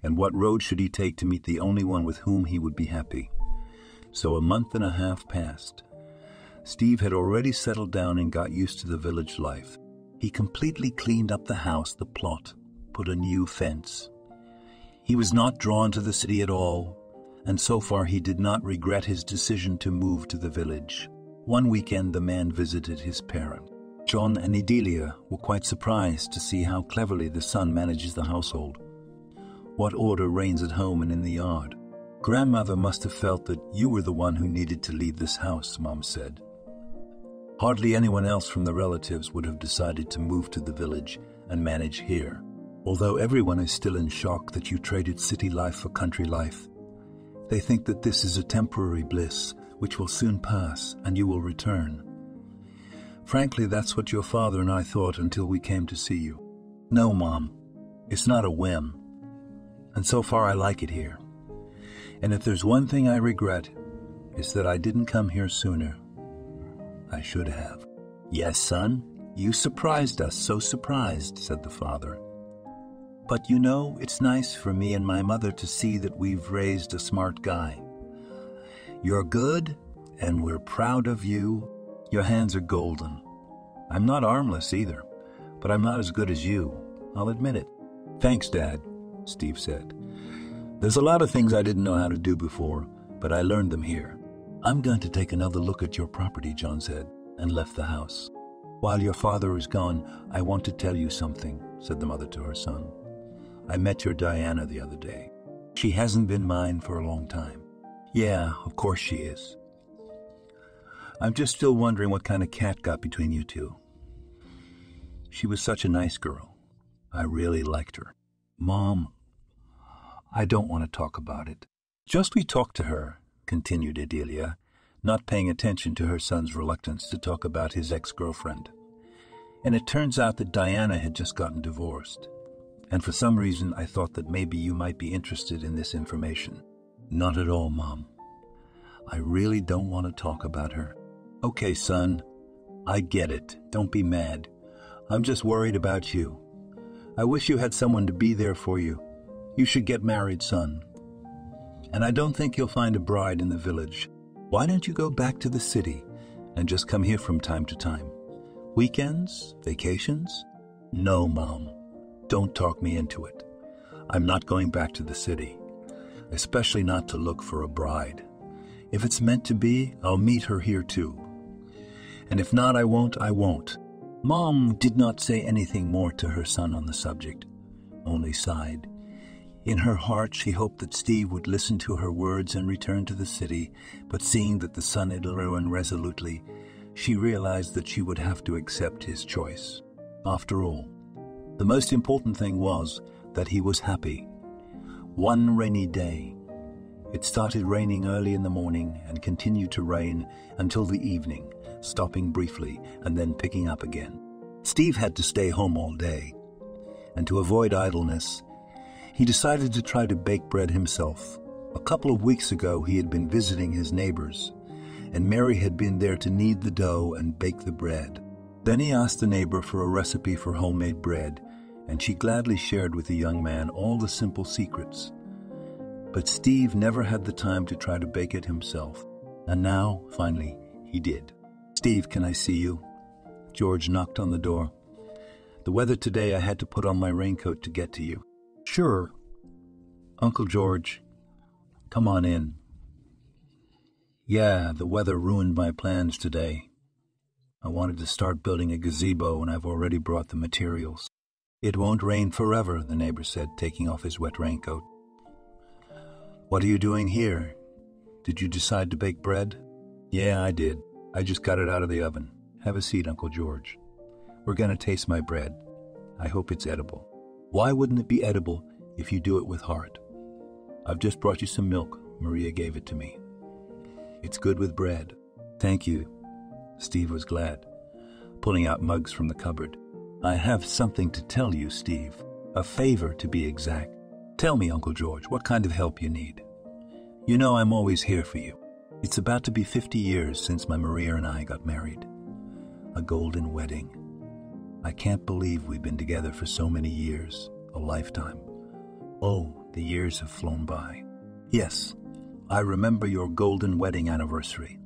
And what road should he take to meet the only one with whom he would be happy? So a month and a half passed. Steve had already settled down and got used to the village life. He completely cleaned up the house, the plot, put a new fence. He was not drawn to the city at all, and so far he did not regret his decision to move to the village. One weekend the man visited his parents. John and Adelia were quite surprised to see how cleverly the son manages the household. What order reigns at home and in the yard. "Grandmother must have felt that you were the one who needed to leave this house," Mom said. Hardly anyone else from the relatives would have decided to move to the village and manage here. Although everyone is still in shock that you traded city life for country life, they think that this is a temporary bliss which will soon pass and you will return. Frankly, that's what your father and I thought until we came to see you. No, Mom, it's not a whim. And so far I like it here. And if there's one thing I regret, it's that I didn't come here sooner. I should have. "Yes, son, you surprised us, so surprised," said the father. "But you know, it's nice for me and my mother to see that we've raised a smart guy. You're good, and we're proud of you. Your hands are golden. I'm not armless either, but I'm not as good as you. I'll admit it." "Thanks, Dad," Steve said. "There's a lot of things I didn't know how to do before, but I learned them here." "I'm going to take another look at your property," John said, and left the house. "While your father is gone, I want to tell you something," said the mother to her son. "I met your Diana the other day. She hasn't been mine for a long time." "Yeah, of course she is. I'm just still wondering what kind of cat got between you two. She was such a nice girl. I really liked her." "Mom, I don't want to talk about it." "Just we talked to her," continued Adelia, not paying attention to her son's reluctance to talk about his ex-girlfriend. "And it turns out that Diana had just gotten divorced. And for some reason I thought that maybe you might be interested in this information." "Not at all, Mom. I really don't want to talk about her." "Okay, son, I get it. Don't be mad. I'm just worried about you. I wish you had someone to be there for you. You should get married, son. And I don't think you'll find a bride in the village. Why don't you go back to the city and just come here from time to time? Weekends? Vacations?" "No, Mom. Don't talk me into it. I'm not going back to the city, especially not to look for a bride. If it's meant to be, I'll meet her here too. And if not, I won't." Mom did not say anything more to her son on the subject, only sighed. In her heart, she hoped that Steve would listen to her words and return to the city, but seeing that the son had run resolutely, she realized that she would have to accept his choice. After all, the most important thing was that he was happy. One rainy day, it started raining early in the morning and continued to rain until the evening, stopping briefly and then picking up again. Steve had to stay home all day, and to avoid idleness, he decided to try to bake bread himself. A couple of weeks ago, he had been visiting his neighbors, and Mary had been there to knead the dough and bake the bread. Then he asked the neighbor for a recipe for homemade bread, and she gladly shared with the young man all the simple secrets. But Steve never had the time to try to bake it himself, and now, finally, he did. "Steve, can I see you?" George knocked on the door. "The weather today, I had to put on my raincoat to get to you." "Sure." "Uncle George, come on in." "Yeah, the weather ruined my plans today. I wanted to start building a gazebo, and I've already brought the materials." "It won't rain forever," the neighbor said, taking off his wet raincoat. What are you doing here? Did you decide to bake bread? Yeah, I did. I just got it out of the oven. Have a seat, Uncle George. We're going to taste my bread. I hope it's edible. Why wouldn't it be edible if you do it with heart? I've just brought you some milk. Maria gave it to me. It's good with bread. Thank you. Steve was glad, pulling out mugs from the cupboard. I have something to tell you, Steve. A favor, to be exact. Tell me, Uncle George, what kind of help you need. You know I'm always here for you. It's about to be 50 years since my Maria and I got married. A golden wedding. I can't believe we've been together for so many years, a lifetime. Oh, the years have flown by. Yes, I remember your golden wedding anniversary.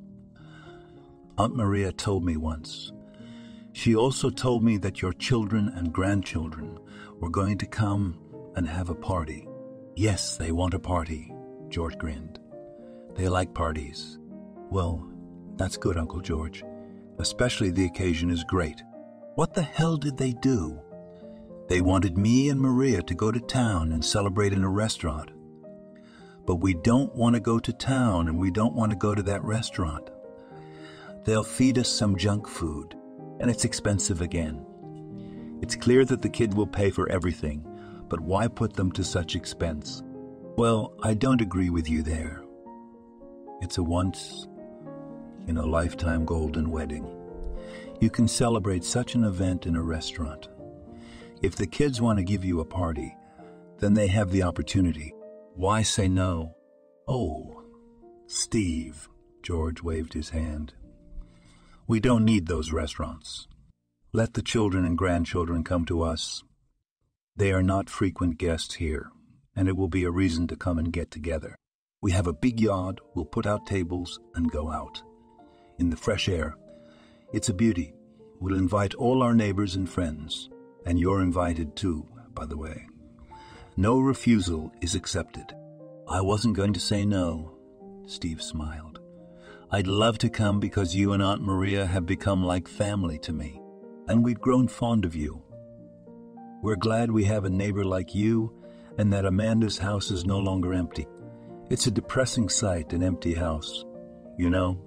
Aunt Maria told me once. She also told me that your children and grandchildren were going to come and have a party. Yes, they want a party, George grinned. They like parties. Well, that's good, Uncle George. Especially the occasion is great. What the hell did they do? They wanted me and Maria to go to town and celebrate in a restaurant. But we don't want to go to town, and we don't want to go to that restaurant. They'll feed us some junk food, and it's expensive again. It's clear that the kid will pay for everything, but why put them to such expense? Well, I don't agree with you there. It's a once-in-a-lifetime golden wedding. You can celebrate such an event in a restaurant. If the kids want to give you a party, then they have the opportunity. Why say no? Oh, Steve, George waved his hand. We don't need those restaurants. Let the children and grandchildren come to us. They are not frequent guests here, and it will be a reason to come and get together. We have a big yard, we'll put out tables and go out. In the fresh air. It's a beauty. We'll invite all our neighbors and friends. And you're invited too, by the way. No refusal is accepted. I wasn't going to say no, Steve smiled. I'd love to come because you and Aunt Maria have become like family to me, and we've grown fond of you. We're glad we have a neighbor like you and that Amanda's house is no longer empty. It's a depressing sight, an empty house. You know,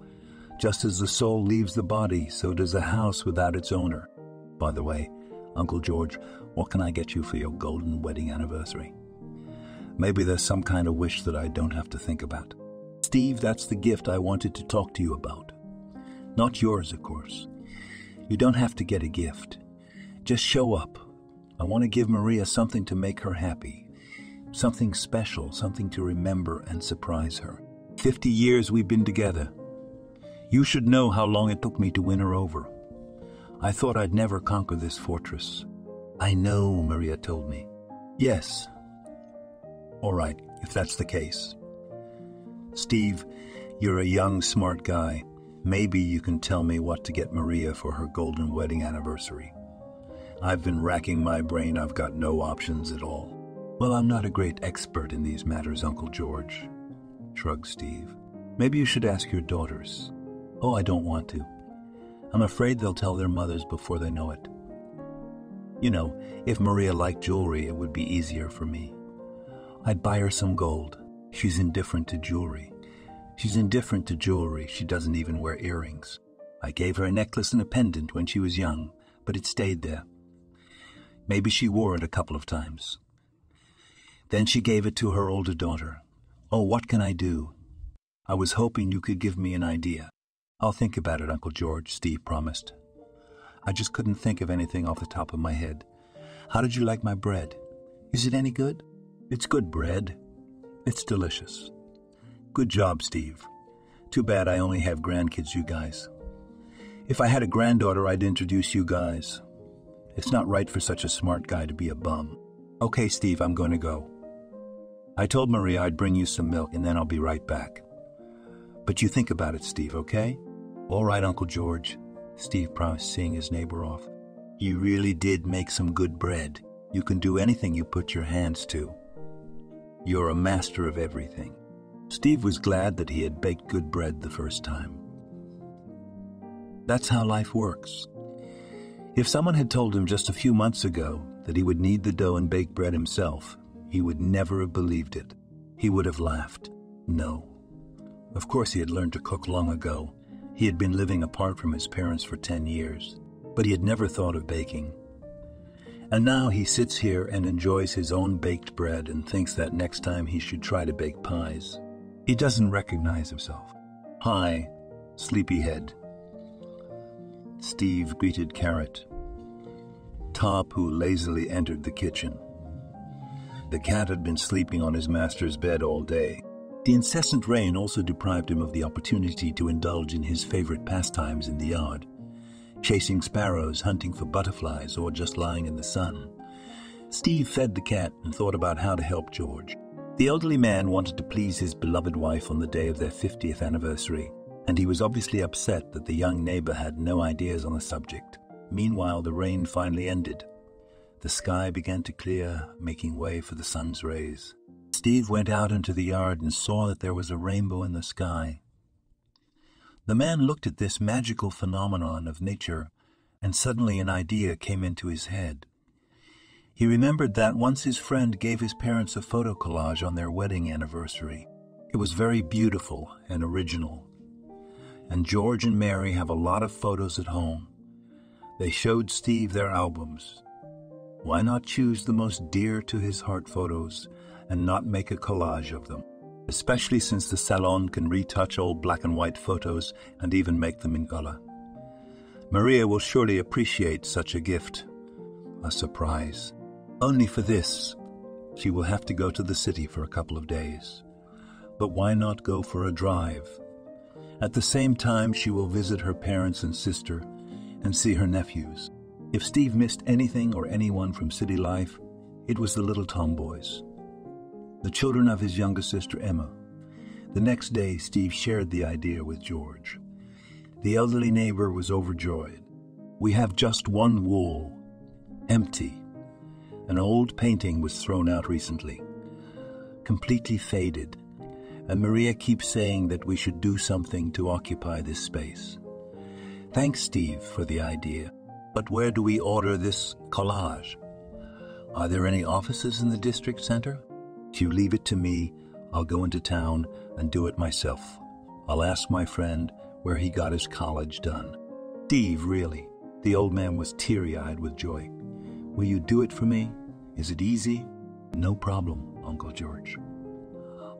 just as the soul leaves the body, so does a house without its owner. By the way, Uncle George, what can I get you for your golden wedding anniversary? Maybe there's some kind of wish that I don't have to think about. Steve, that's the gift I wanted to talk to you about. Not yours, of course. You don't have to get a gift. Just show up. I want to give Maria something to make her happy. Something special, something to remember and surprise her. 50 years we've been together. You should know how long it took me to win her over. I thought I'd never conquer this fortress. I know, Maria told me. Yes. All right, if that's the case. Steve, you're a young, smart guy. Maybe you can tell me what to get Maria for her golden wedding anniversary. I've been racking my brain. I've got no options at all. Well, I'm not a great expert in these matters, Uncle George, shrugged Steve. Maybe you should ask your daughters. Oh, I don't want to. I'm afraid they'll tell their mothers before they know it. You know, if Maria liked jewelry, it would be easier for me. I'd buy her some gold. She's indifferent to jewelry. She doesn't even wear earrings. I gave her a necklace and a pendant when she was young, but it stayed there. Maybe she wore it a couple of times. Then she gave it to her older daughter. Oh, what can I do? I was hoping you could give me an idea. I'll think about it, Uncle George, Steve promised. I just couldn't think of anything off the top of my head. How did you like my bread? Is it any good? It's good bread. It's delicious. Good job, Steve. Too bad I only have grandkids, you guys. If I had a granddaughter, I'd introduce you guys. It's not right for such a smart guy to be a bum. Okay, Steve, I'm going to go. I told Maria I'd bring you some milk and then I'll be right back. But you think about it, Steve, okay? All right, Uncle George, Steve promised, seeing his neighbor off. You really did make some good bread. You can do anything you put your hands to. You're a master of everything. Steve was glad that he had baked good bread the first time. That's how life works. If someone had told him just a few months ago that he would knead the dough and bake bread himself, he would never have believed it. He would have laughed. No. Of course he had learned to cook long ago. He had been living apart from his parents for 10 years, but he had never thought of baking. And now he sits here and enjoys his own baked bread and thinks that next time he should try to bake pies. He doesn't recognize himself. "Hi, sleepyhead." Steve greeted Carrot, Top, who lazily entered the kitchen. The cat had been sleeping on his master's bed all day. The incessant rain also deprived him of the opportunity to indulge in his favorite pastimes in the yard, chasing sparrows, hunting for butterflies, or just lying in the sun. Steve fed the cat and thought about how to help George. The elderly man wanted to please his beloved wife on the day of their 50th anniversary, and he was obviously upset that the young neighbor had no ideas on the subject. Meanwhile, the rain finally ended. The sky began to clear, making way for the sun's rays. Steve went out into the yard and saw that there was a rainbow in the sky. The man looked at this magical phenomenon of nature, and suddenly an idea came into his head. He remembered that once his friend gave his parents a photo collage on their wedding anniversary. It was very beautiful and original. And George and Mary have a lot of photos at home. They showed Steve their albums. Why not choose the most dear to his heart photos and not make a collage of them? Especially since the salon can retouch old black and white photos and even make them in color. Maria will surely appreciate such a gift. A surprise. Only for this, she will have to go to the city for a couple of days. But why not go for a drive? At the same time, she will visit her parents and sister and see her nephews. If Steve missed anything or anyone from city life, it was the little tomboys, the children of his younger sister Emma. The next day, Steve shared the idea with George. The elderly neighbor was overjoyed. "We have just one wall, empty. An old painting was thrown out recently, completely faded, and Maria keeps saying that we should do something to occupy this space. Thanks, Steve, for the idea. But where do we order this collage? Are there any offices in the district center? If you leave it to me, I'll go into town and do it myself. I'll ask my friend where he got his college done." "Steve, really?" The old man was teary-eyed with joy. "Will you do it for me? Is it easy?" "No problem, Uncle George.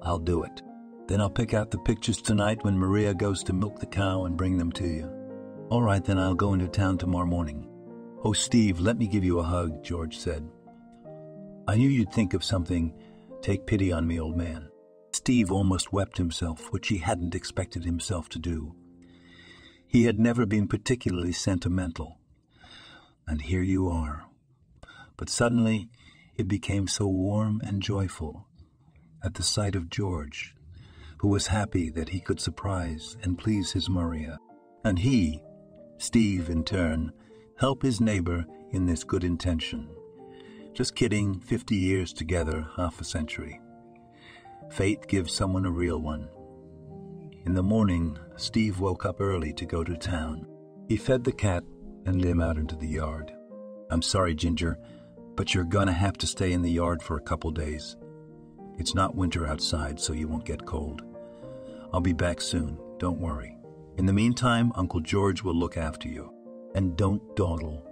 I'll do it. Then I'll pick out the pictures tonight when Maria goes to milk the cow and bring them to you." "All right, then I'll go into town tomorrow morning." "Oh, Steve, let me give you a hug," George said. "I knew you'd think of something. Take pity on me, old man." Steve almost wept himself, which he hadn't expected himself to do. He had never been particularly sentimental. And here you are. But suddenly it became so warm and joyful at the sight of George, who was happy that he could surprise and please his Maria. And he, Steve in turn, help his neighbor in this good intention. Just kidding, 50 years together, half a century. Fate gives someone a real one. In the morning, Steve woke up early to go to town. He fed the cat and let him out into the yard. "I'm sorry, Ginger, but you're gonna have to stay in the yard for a couple days. It's not winter outside, so you won't get cold. I'll be back soon, don't worry. In the meantime, Uncle George will look after you. And don't dawdle.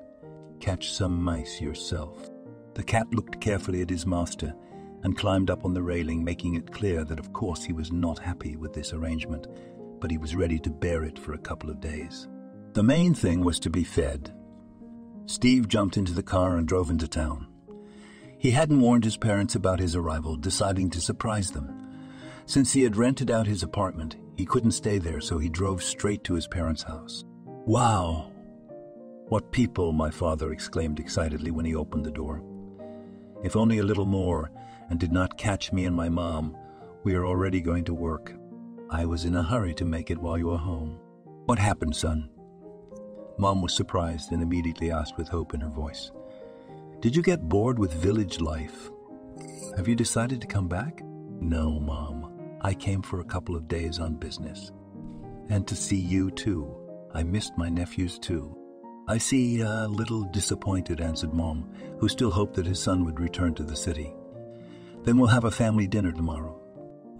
Catch some mice yourself." The cat looked carefully at his master and climbed up on the railing, making it clear that of course he was not happy with this arrangement, but he was ready to bear it for a couple of days. The main thing was to be fed. Steve jumped into the car and drove into town. He hadn't warned his parents about his arrival, deciding to surprise them. Since he had rented out his apartment, he couldn't stay there, so he drove straight to his parents' house. "Wow! What people!" my father exclaimed excitedly when he opened the door. "If only a little more, and did not catch me and my mom, we are already going to work. I was in a hurry to make it while you were home." "What happened, son?" Mom was surprised and immediately asked with hope in her voice. "Did you get bored with village life? Have you decided to come back?" "No, Mom. I came for a couple of days on business. And to see you, too. I missed my nephews, too." "I see, a little disappointed," answered Mom, who still hoped that his son would return to the city. "Then we'll have a family dinner tomorrow.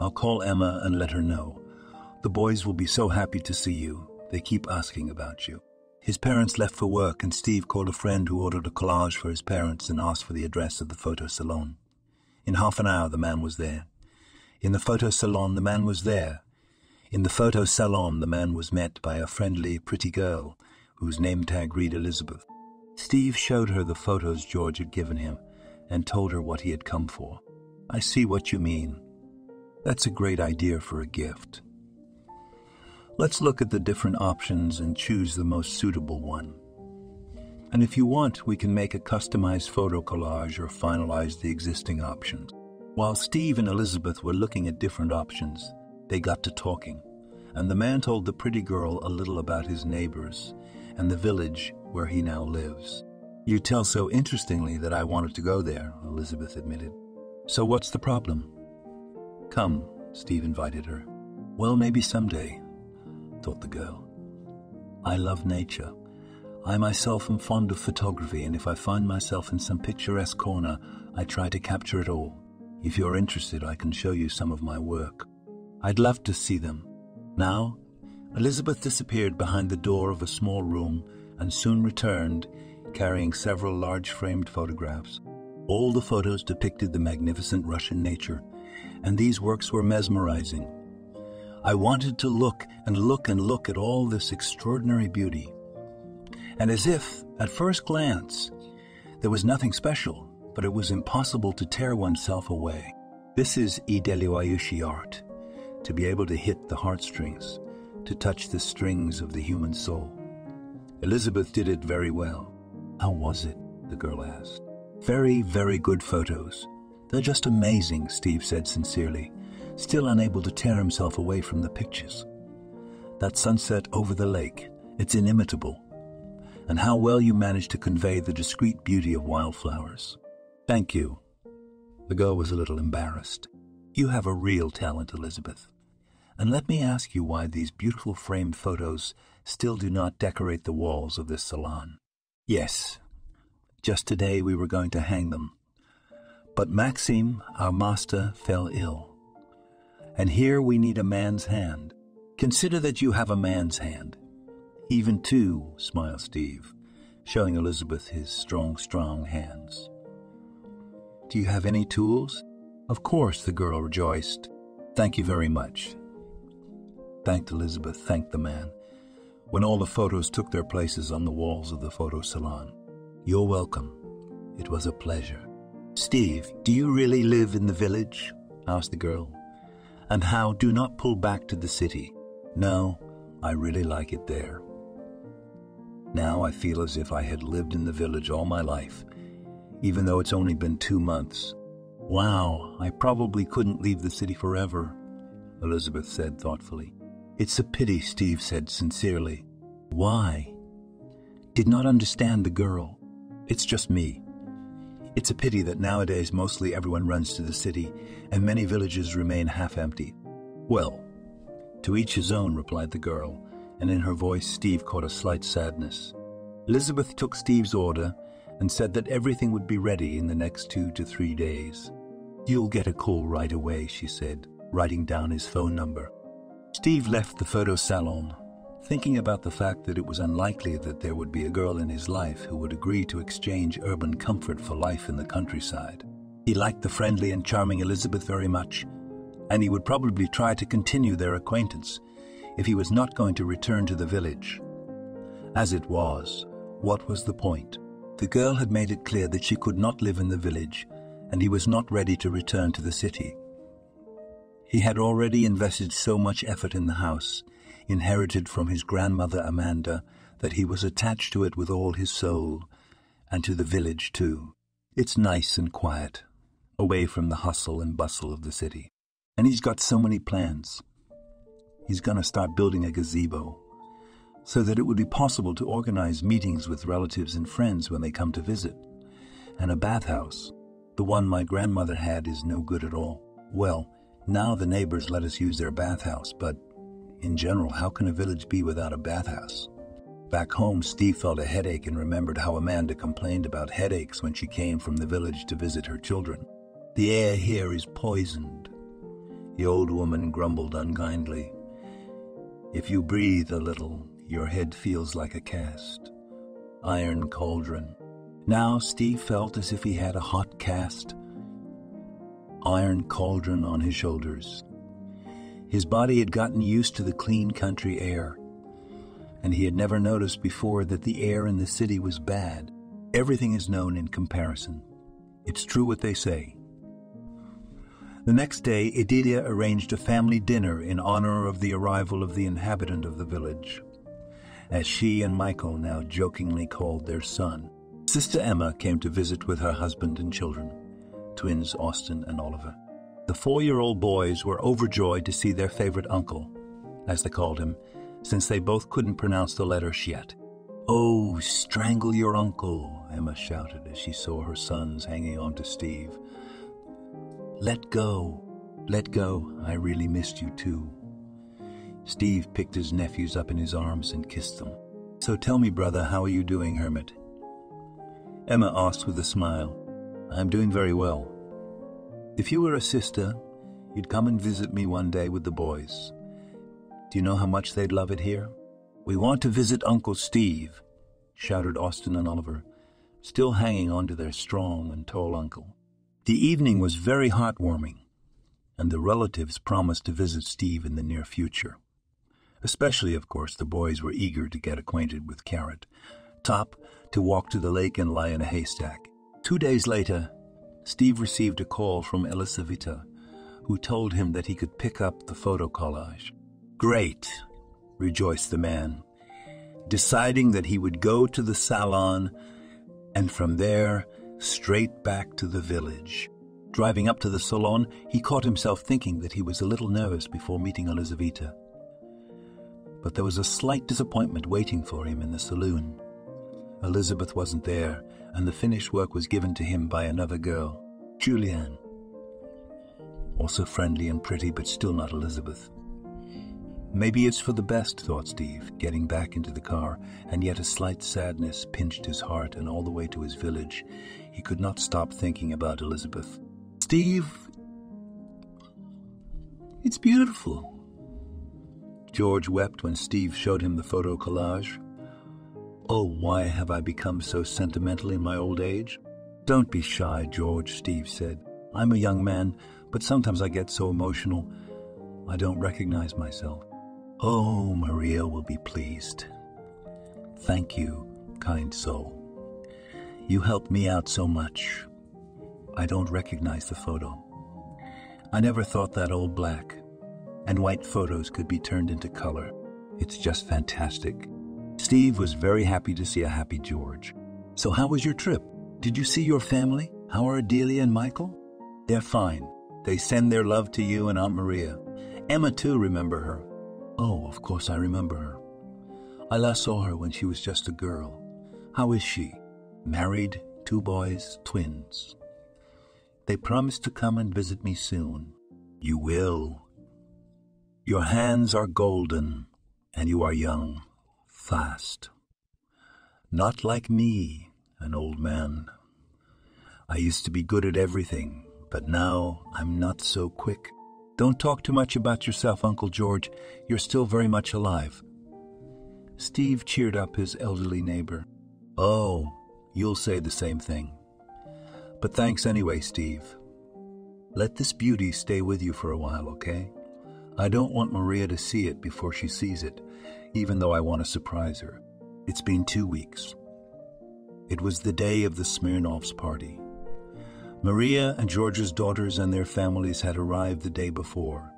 I'll call Emma and let her know. The boys will be so happy to see you. They keep asking about you. His parents left for work, and Steve called a friend who ordered a collage for his parents and asked for the address of the photo salon. In half an hour, the man was there. In the photo salon, the man was there. In the photo salon, the man was met by a friendly, pretty girl whose name tag read Elizabeth. Steve showed her the photos George had given him and told her what he had come for. I see what you mean. That's a great idea for a gift. Let's look at the different options and choose the most suitable one. And if you want, we can make a customized photo collage or finalize the existing options. While Steve and Elizabeth were looking at different options, they got to talking, and the man told the pretty girl a little about his neighbors and the village where he now lives. You tell so interestingly that I wanted to go there, Elizabeth admitted. So what's the problem? Come, Steve invited her. Well, maybe someday, thought the girl. I love nature. I myself am fond of photography, and if I find myself in some picturesque corner, I try to capture it all. If you're interested, I can show you some of my work. I'd love to see them. Now, Elizabeth disappeared behind the door of a small room and soon returned, carrying several large framed photographs. All the photos depicted the magnificent Russian nature, and these works were mesmerizing. I wanted to look and look and look at all this extraordinary beauty. And as if, at first glance, there was nothing special, but it was impossible to tear oneself away. This is idealiwayushi art, to be able to hit the heartstrings, to touch the strings of the human soul. Elizabeth did it very well. How was it? The girl asked. Very, very good photos. They're just amazing, Steve said sincerely, still unable to tear himself away from the pictures. That sunset over the lake, it's inimitable. And how well you managed to convey the discreet beauty of wildflowers. Thank you. The girl was a little embarrassed. You have a real talent, Elizabeth. And let me ask you why these beautiful framed photos still do not decorate the walls of this salon. Yes, just today we were going to hang them. But Maxim, our master, fell ill. And here we need a man's hand. Consider that you have a man's hand. Even two, smiled Steve, showing Elizabeth his strong hands. Do you have any tools? Of course, the girl rejoiced. Thank you very much. Thanked Elizabeth, thanked the man, when all the photos took their places on the walls of the photo salon. You're welcome. It was a pleasure. Steve, do you really live in the village? Asked the girl. And how? Do not pull back to the city. No, I really like it there. Now I feel as if I had lived in the village all my life, even though it's only been 2 months. Wow, I probably couldn't leave the city forever, Elizabeth said thoughtfully. It's a pity, Steve said sincerely. Why? Did not understand the girl. It's just me. It's a pity that nowadays mostly everyone runs to the city, and many villages remain half empty. Well, to each his own, replied the girl, and in her voice Steve caught a slight sadness. Elizabeth took Steve's order and said that everything would be ready in the next 2 to 3 days. You'll get a call right away, she said, writing down his phone number. Steve left the photo salon, thinking about the fact that it was unlikely that there would be a girl in his life who would agree to exchange urban comfort for life in the countryside. He liked the friendly and charming Elizabeth very much, and he would probably try to continue their acquaintance if he was not going to return to the village. As it was, what was the point? The girl had made it clear that she could not live in the village, and he was not ready to return to the city. He had already invested so much effort in the house, inherited from his grandmother Amanda, that he was attached to it with all his soul, and to the village too. It's nice and quiet, away from the hustle and bustle of the city. And he's got so many plans. He's going to start building a gazebo, so that it would be possible to organize meetings with relatives and friends when they come to visit. And a bathhouse. The one my grandmother had is no good at all. Well, now the neighbors let us use their bathhouse, but in general, how can a village be without a bathhouse? Back home, Steve felt a headache and remembered how Amanda complained about headaches when she came from the village to visit her children. The air here is poisoned. The old woman grumbled unkindly. If you breathe a little, your head feels like a cast iron cauldron. Now Steve felt as if he had a hot cast iron cauldron on his shoulders. His body had gotten used to the clean country air, and he had never noticed before that the air in the city was bad. Everything is known in comparison. It's true what they say. The next day, Edilia arranged a family dinner in honor of the arrival of the inhabitant of the village, as she and Michael now jokingly called their son. Sister Emma came to visit with her husband and children, twins Austin and Oliver. The 4-year-old boys were overjoyed to see their favorite uncle, as they called him, since they both couldn't pronounce the letter Shet. "Oh, strangle your uncle," Emma shouted as she saw her sons hanging on to Steve. Let go, I really missed you too." Steve picked his nephews up in his arms and kissed them. "So tell me, brother, how are you doing, Hermit?" Emma asked with a smile. "I'm doing very well. If you were a sister, you'd come and visit me one day with the boys. Do you know how much they'd love it here?" "We want to visit Uncle Steve," shouted Austin and Oliver, still hanging on to their strong and tall uncle. The evening was very heartwarming, and the relatives promised to visit Steve in the near future. Especially, of course, the boys were eager to get acquainted with Carrot, Top to walk to the lake and lie in a haystack. 2 days later, Steve received a call from Elisaveta, who told him that he could pick up the photo collage. "Great," rejoiced the man, deciding that he would go to the salon and from there straight back to the village. Driving up to the salon, he caught himself thinking that he was a little nervous before meeting Elisaveta. But there was a slight disappointment waiting for him in the saloon. Elizabeth wasn't there, and the finished work was given to him by another girl, Julianne. Also friendly and pretty, but still not Elizabeth. Maybe it's for the best, thought Steve, getting back into the car, and yet a slight sadness pinched his heart, and all the way to his village, he could not stop thinking about Elizabeth. "Steve, it's beautiful." George wept when Steve showed him the photo collage. "Oh, why have I become so sentimental in my old age?" "Don't be shy, George," Steve said. "I'm a young man, but sometimes I get so emotional, I don't recognize myself." "Oh, Maria will be pleased. Thank you, kind soul. You helped me out so much. I don't recognize the photo. I never thought that old black and white photos could be turned into color. It's just fantastic." Steve was very happy to see a happy George. "So how was your trip? Did you see your family? How are Adelia and Michael?" "They're fine. They send their love to you and Aunt Maria. Emma, too, remember her." "Oh, of course I remember her. I last saw her when she was just a girl. How is she?" "Married, 2 boys, twins. They promised to come and visit me soon." "You will. Your hands are golden, and you are young, fast. Not like me, an old man. I used to be good at everything, but now I'm not so quick." "Don't talk too much about yourself, Uncle George. You're still very much alive." Steve cheered up his elderly neighbor. "Oh, you'll say the same thing. But thanks anyway, Steve. Let this beauty stay with you for a while, okay? I don't want Maria to see it before she sees it, even though I want to surprise her. It's been 2 weeks. It was the day of the Smirnovs' party. Maria and George's daughters and their families had arrived the day before,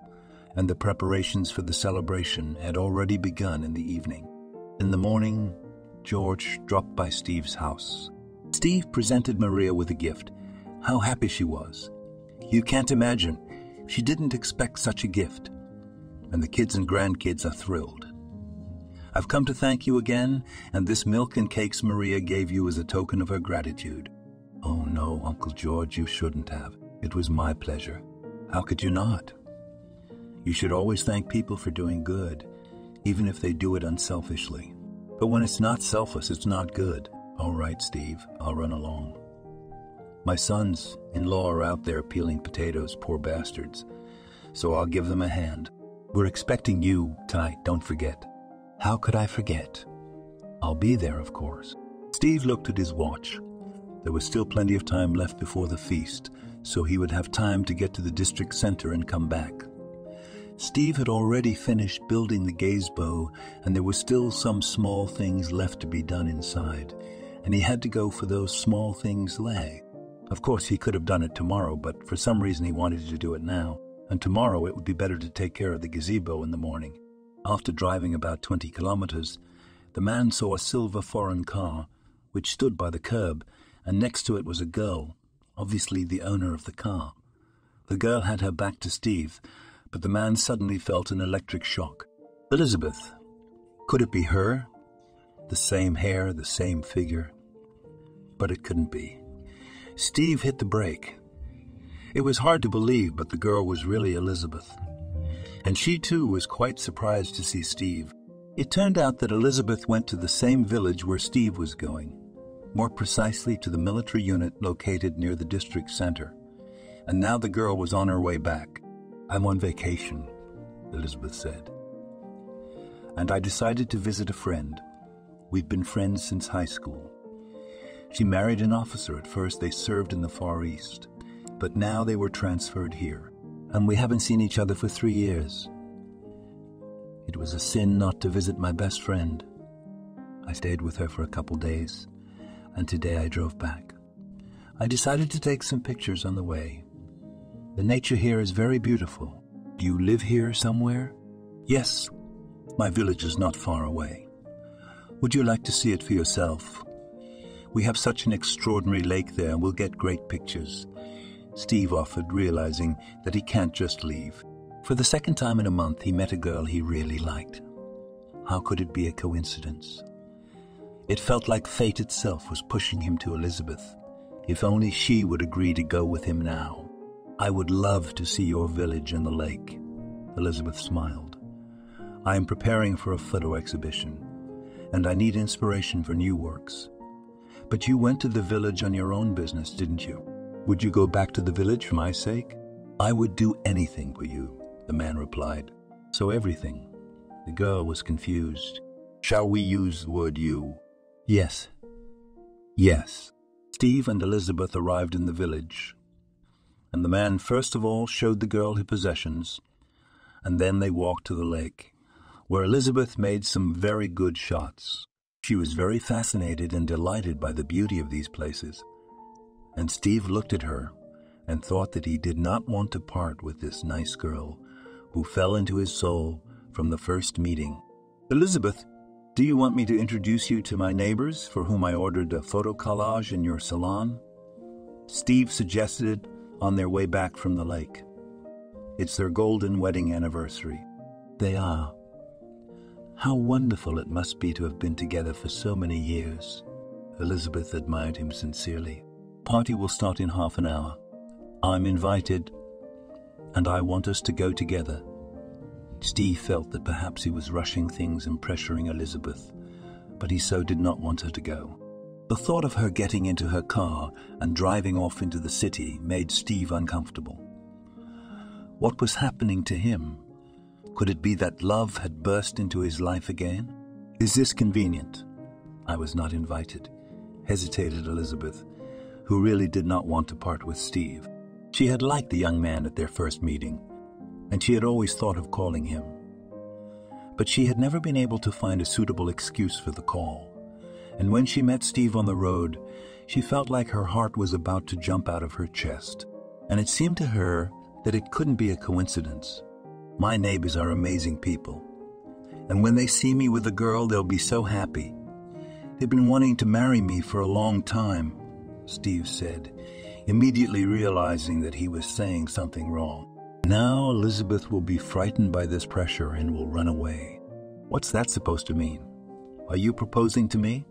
and the preparations for the celebration had already begun in the evening. In the morning, George dropped by Steve's house. Steve presented Maria with a gift. How happy she was. You can't imagine. She didn't expect such a gift. And the kids and grandkids are thrilled. "I've come to thank you again, and this milk and cakes Maria gave you as a token of her gratitude." "Oh no, Uncle George, you shouldn't have. It was my pleasure." "How could you not? You should always thank people for doing good, even if they do it unselfishly. But when it's not selfless, it's not good." "All right, Steve, I'll run along. My sons-in-law are out there peeling potatoes, poor bastards. so I'll give them a hand. We're expecting you tonight, don't forget. How could I forget? I'll be there, of course. Steve looked at his watch. There was still plenty of time left before the feast, so he would have time to get to the district center and come back. Steve had already finished building the gazebo, and there were still some small things left to be done inside, and he had to go for those small things lay. Of course, he could have done it tomorrow, but for some reason he wanted to do it now, and tomorrow it would be better to take care of the gazebo in the morning. After driving about 20 kilometers, the man saw a silver foreign car, which stood by the curb, and next to it was a girl, obviously the owner of the car. The girl had her back to Steve, but the man suddenly felt an electric shock. Elizabeth. Could it be her? The same hair, the same figure. But it couldn't be. Steve hit the brake. It was hard to believe, but the girl was really Elizabeth. And she too was quite surprised to see Steve. It turned out that Elizabeth went to the same village where Steve was going, more precisely to the military unit located near the district center. And now the girl was on her way back. I'm on vacation, Elizabeth said. And I decided to visit a friend. We've been friends since high school. She married an officer. At first they served in the Far East, but now they were transferred here, and we haven't seen each other for 3 years. It was a sin not to visit my best friend. I stayed with her for a couple days, and today I drove back. I decided to take some pictures on the way. The nature here is very beautiful. Do you live here somewhere? Yes, my village is not far away. Would you like to see it for yourself? We have such an extraordinary lake there, and we'll get great pictures. Steve offered, realizing that he can't just leave. For the second time in a month, he met a girl he really liked. How could it be a coincidence? It felt like fate itself was pushing him to Elizabeth. If only she would agree to go with him now. I would love to see your village and the lake. Elizabeth smiled. I am preparing for a photo exhibition, and I need inspiration for new works. But you went to the village on your own business, didn't you? Would you go back to the village for my sake? I would do anything for you, the man replied. So everything. The girl was confused. Shall we use the word you? Yes. Yes. Steve and Elizabeth arrived in the village, and the man first of all showed the girl her possessions, and then they walked to the lake, where Elizabeth made some very good shots. She was very fascinated and delighted by the beauty of these places, and Steve looked at her and thought that he did not want to part with this nice girl who fell into his soul from the first meeting. Elizabeth, do you want me to introduce you to my neighbors for whom I ordered a photo collage in your salon? Steve suggested on their way back from the lake. It's their golden wedding anniversary. They are. How wonderful it must be to have been together for so many years. Elizabeth admired him sincerely. Party will start in half an hour. I'm invited, and I want us to go together. Steve felt that perhaps he was rushing things and pressuring Elizabeth, but he so did not want her to go. The thought of her getting into her car and driving off into the city made Steve uncomfortable. What was happening to him? Could it be that love had burst into his life again? Is this convenient? I was not invited, hesitated Elizabeth, who really did not want to part with Steve. She had liked the young man at their first meeting, and she had always thought of calling him. But she had never been able to find a suitable excuse for the call, and when she met Steve on the road, she felt like her heart was about to jump out of her chest, and it seemed to her that it couldn't be a coincidence. My neighbors are amazing people, and when they see me with a girl, they'll be so happy. They've been wanting to marry me for a long time, Steve said, immediately realizing that he was saying something wrong. Now Elizabeth will be frightened by this pressure and will run away. What's that supposed to mean? Are you proposing to me?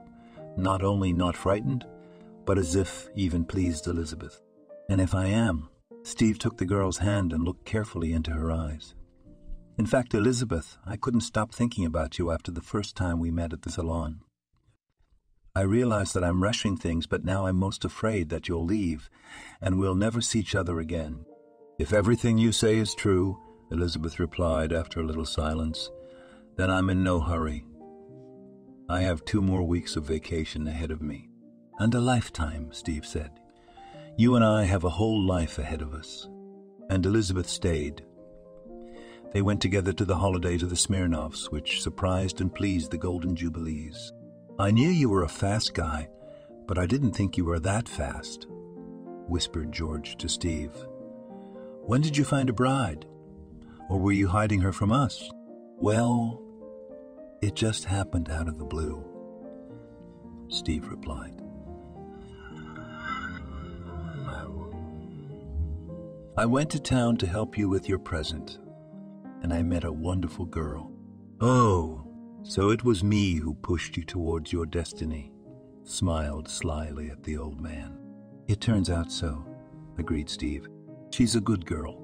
Not only not frightened, but as if even pleased Elizabeth. And if I am, Steve took the girl's hand and looked carefully into her eyes. In fact, Elizabeth, I couldn't stop thinking about you after the first time we met at the salon. I realize that I'm rushing things, but now I'm most afraid that you'll leave, and we'll never see each other again. If everything you say is true, Elizabeth replied after a little silence. Then I'm in no hurry. I have 2 more weeks of vacation ahead of me. And a lifetime, Steve said. You and I have a whole life ahead of us. And Elizabeth stayed. They went together to the holiday to the Smirnovs, which surprised and pleased the Golden Jubilees. I knew you were a fast guy, but I didn't think you were that fast, whispered George to Steve. When did you find a bride? Or were you hiding her from us? Well, it just happened out of the blue, Steve replied. I went to town to help you with your present, and I met a wonderful girl. Oh, so it was me who pushed you towards your destiny, smiled slyly at the old man. It turns out so, agreed Steve. She's a good girl.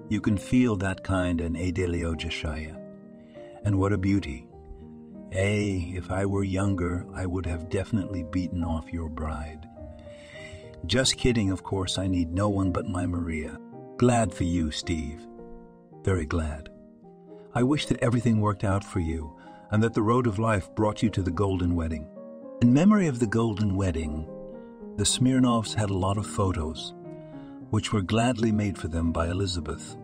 You can feel that kind in Adelio Jeshaya. And what a beauty. If I were younger, I would have definitely beaten off your bride. Just kidding, of course, I need no one but my Maria. Glad for you, Steve. Very glad. I wish that everything worked out for you, and that the road of life brought you to the golden wedding. In memory of the golden wedding, the Smirnovs had a lot of photos, which were gladly made for them by Elizabeth.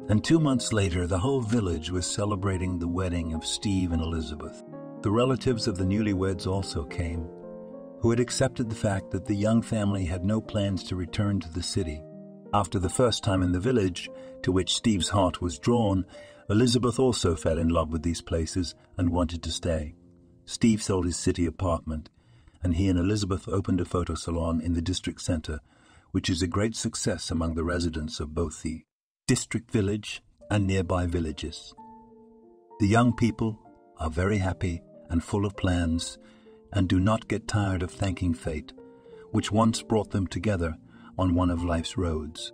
And 2 months later, the whole village was celebrating the wedding of Steve and Elizabeth. The relatives of the newlyweds also came, who had accepted the fact that the young family had no plans to return to the city. After the first time in the village, to which Steve's heart was drawn, Elizabeth also fell in love with these places and wanted to stay. Steve sold his city apartment, and he and Elizabeth opened a photo salon in the district center, which is a great success among the residents of both the district village and nearby villages. The young people are very happy and full of plans, and do not get tired of thanking fate, which once brought them together on one of life's roads.